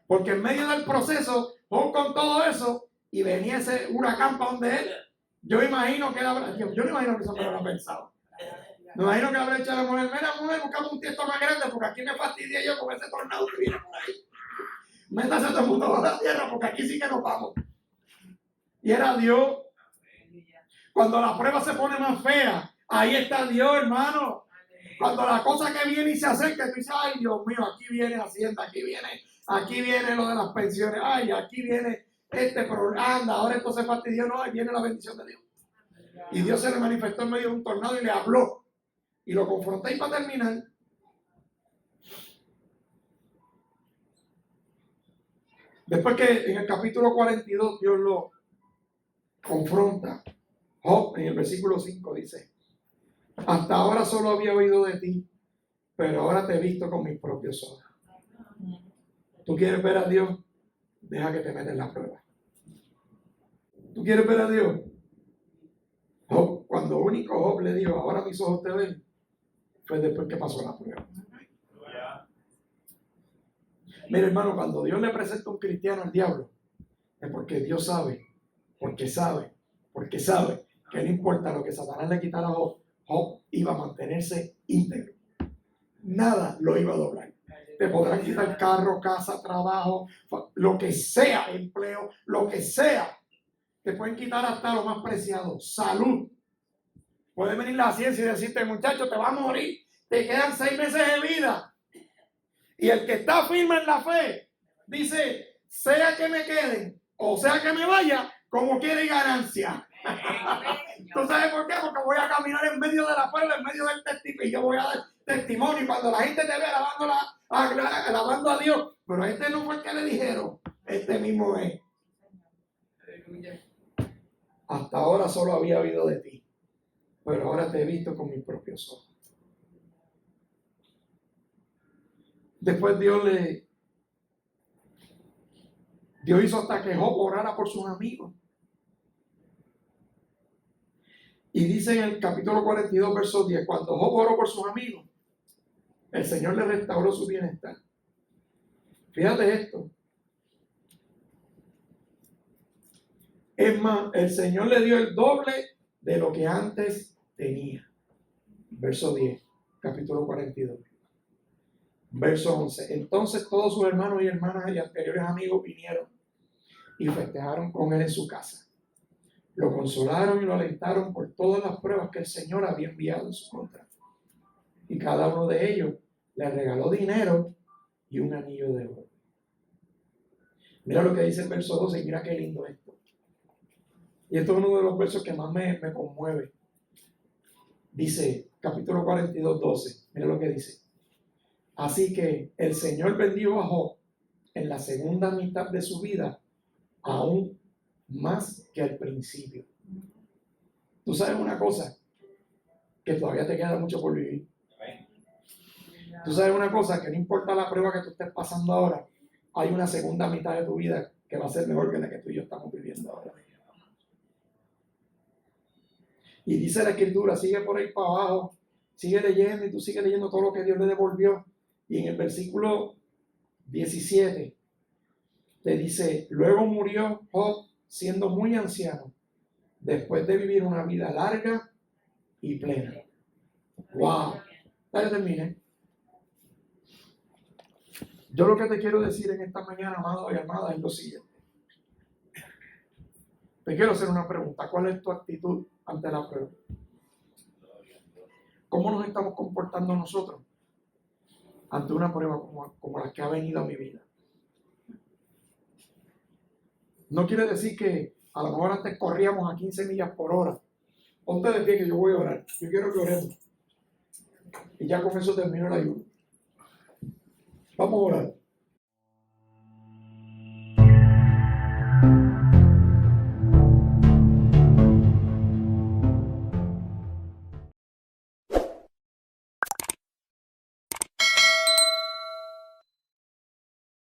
Porque en medio del proceso, con todo eso, y venía ese huracán para donde él, yo imagino que él habrá, yo no imagino que eso me lo habrá pensado. Me imagino que habrá hecho a la mujer, mira mujer, buscamos un tiesto más grande porque aquí me fastidié yo con ese tornado que viene por ahí. Métase todo el mundo bajo la tierra porque aquí sí que nos vamos. Y era Dios. Cuando la prueba se pone más fea, ahí está Dios, hermano. Cuando la cosa que viene y se acerca, tú dices, ay Dios mío, aquí viene Hacienda, aquí viene lo de las pensiones, ay, aquí viene este problema, anda, ahora esto se fastidió, no, ahí viene la bendición de Dios. Y Dios se le manifestó en medio de un tornado y le habló. Y lo confronté y para terminar. Después que en el capítulo 42 Dios lo confronta, Job en el versículo 5 dice, hasta ahora solo había oído de ti, pero ahora te he visto con mis propios ojos. ¿Tú quieres ver a Dios? Deja que te metas en la prueba. ¿Tú quieres ver a Dios? Job, cuando único Job le dijo, ahora mis ojos te ven, fue después que pasó la prueba. Mira, hermano, cuando Dios le presenta a un cristiano al diablo, es porque Dios sabe que no importa lo que Satanás le quitara a Job, Job iba a mantenerse íntegro. Nada lo iba a doblar. Te podrán quitar carro, casa, trabajo, lo que sea, empleo, lo que sea. Te pueden quitar hasta lo más preciado, salud. Puede venir la ciencia y decirte, muchacho, te vas a morir, te quedan 6 meses de vida. Y el que está firme en la fe, dice, sea que me queden o sea que me vaya, como quiere ganancia. ¿Tú sabes por qué? Porque voy a caminar en medio de la prueba, en medio del testimonio, y yo voy a dar testimonio. Y cuando la gente te ve alabando a Dios, pero este no fue el que le dijeron, este mismo es. Hasta ahora solo había oído de ti, pero ahora te he visto con mis propios ojos. Después Dios hizo hasta que Job orara por sus amigos. Y dice en el capítulo 42, verso 10, cuando Job oró por sus amigos, el Señor le restauró su bienestar. Fíjate esto. Es más, el Señor le dio el doble de lo que antes tenía. Verso 10, capítulo 42. Verso 11. Entonces todos sus hermanos y hermanas y anteriores amigos vinieron y festejaron con él en su casa. Lo consolaron y lo alentaron por todas las pruebas que el Señor había enviado en su contra. Y cada uno de ellos le regaló dinero y un anillo de oro. Mira lo que dice el verso 12 y mira qué lindo esto. Y esto es uno de los versos que más me conmueve. Dice, capítulo 42, 12. Mira lo que dice. Así que el Señor bendijo a Job en la segunda mitad de su vida, aún más que al principio. Tú sabes una cosa, que todavía te queda mucho por vivir. Tú sabes una cosa, que no importa la prueba que tú estés pasando ahora, hay una segunda mitad de tu vida que va a ser mejor que la que tú y yo estamos viviendo ahora. Y dice la Escritura, sigue por ahí para abajo, sigue leyendo y tú sigues leyendo todo lo que Dios le devolvió. Y en el versículo 17 te dice, luego murió Job siendo muy anciano, después de vivir una vida larga y plena. ¡Wow! Dale, termine. Yo lo que te quiero decir en esta mañana, amado y amada, es lo siguiente. Te quiero hacer una pregunta. ¿Cuál es tu actitud ante la prueba? ¿Cómo nos estamos comportando nosotros ante una prueba como la que ha venido a mi vida? No quiere decir que a lo mejor antes corríamos a 15 millas por hora. Ponte de pie que yo voy a orar. Yo quiero que oremos. Y ya con eso termino el ayuno. Vamos a orar.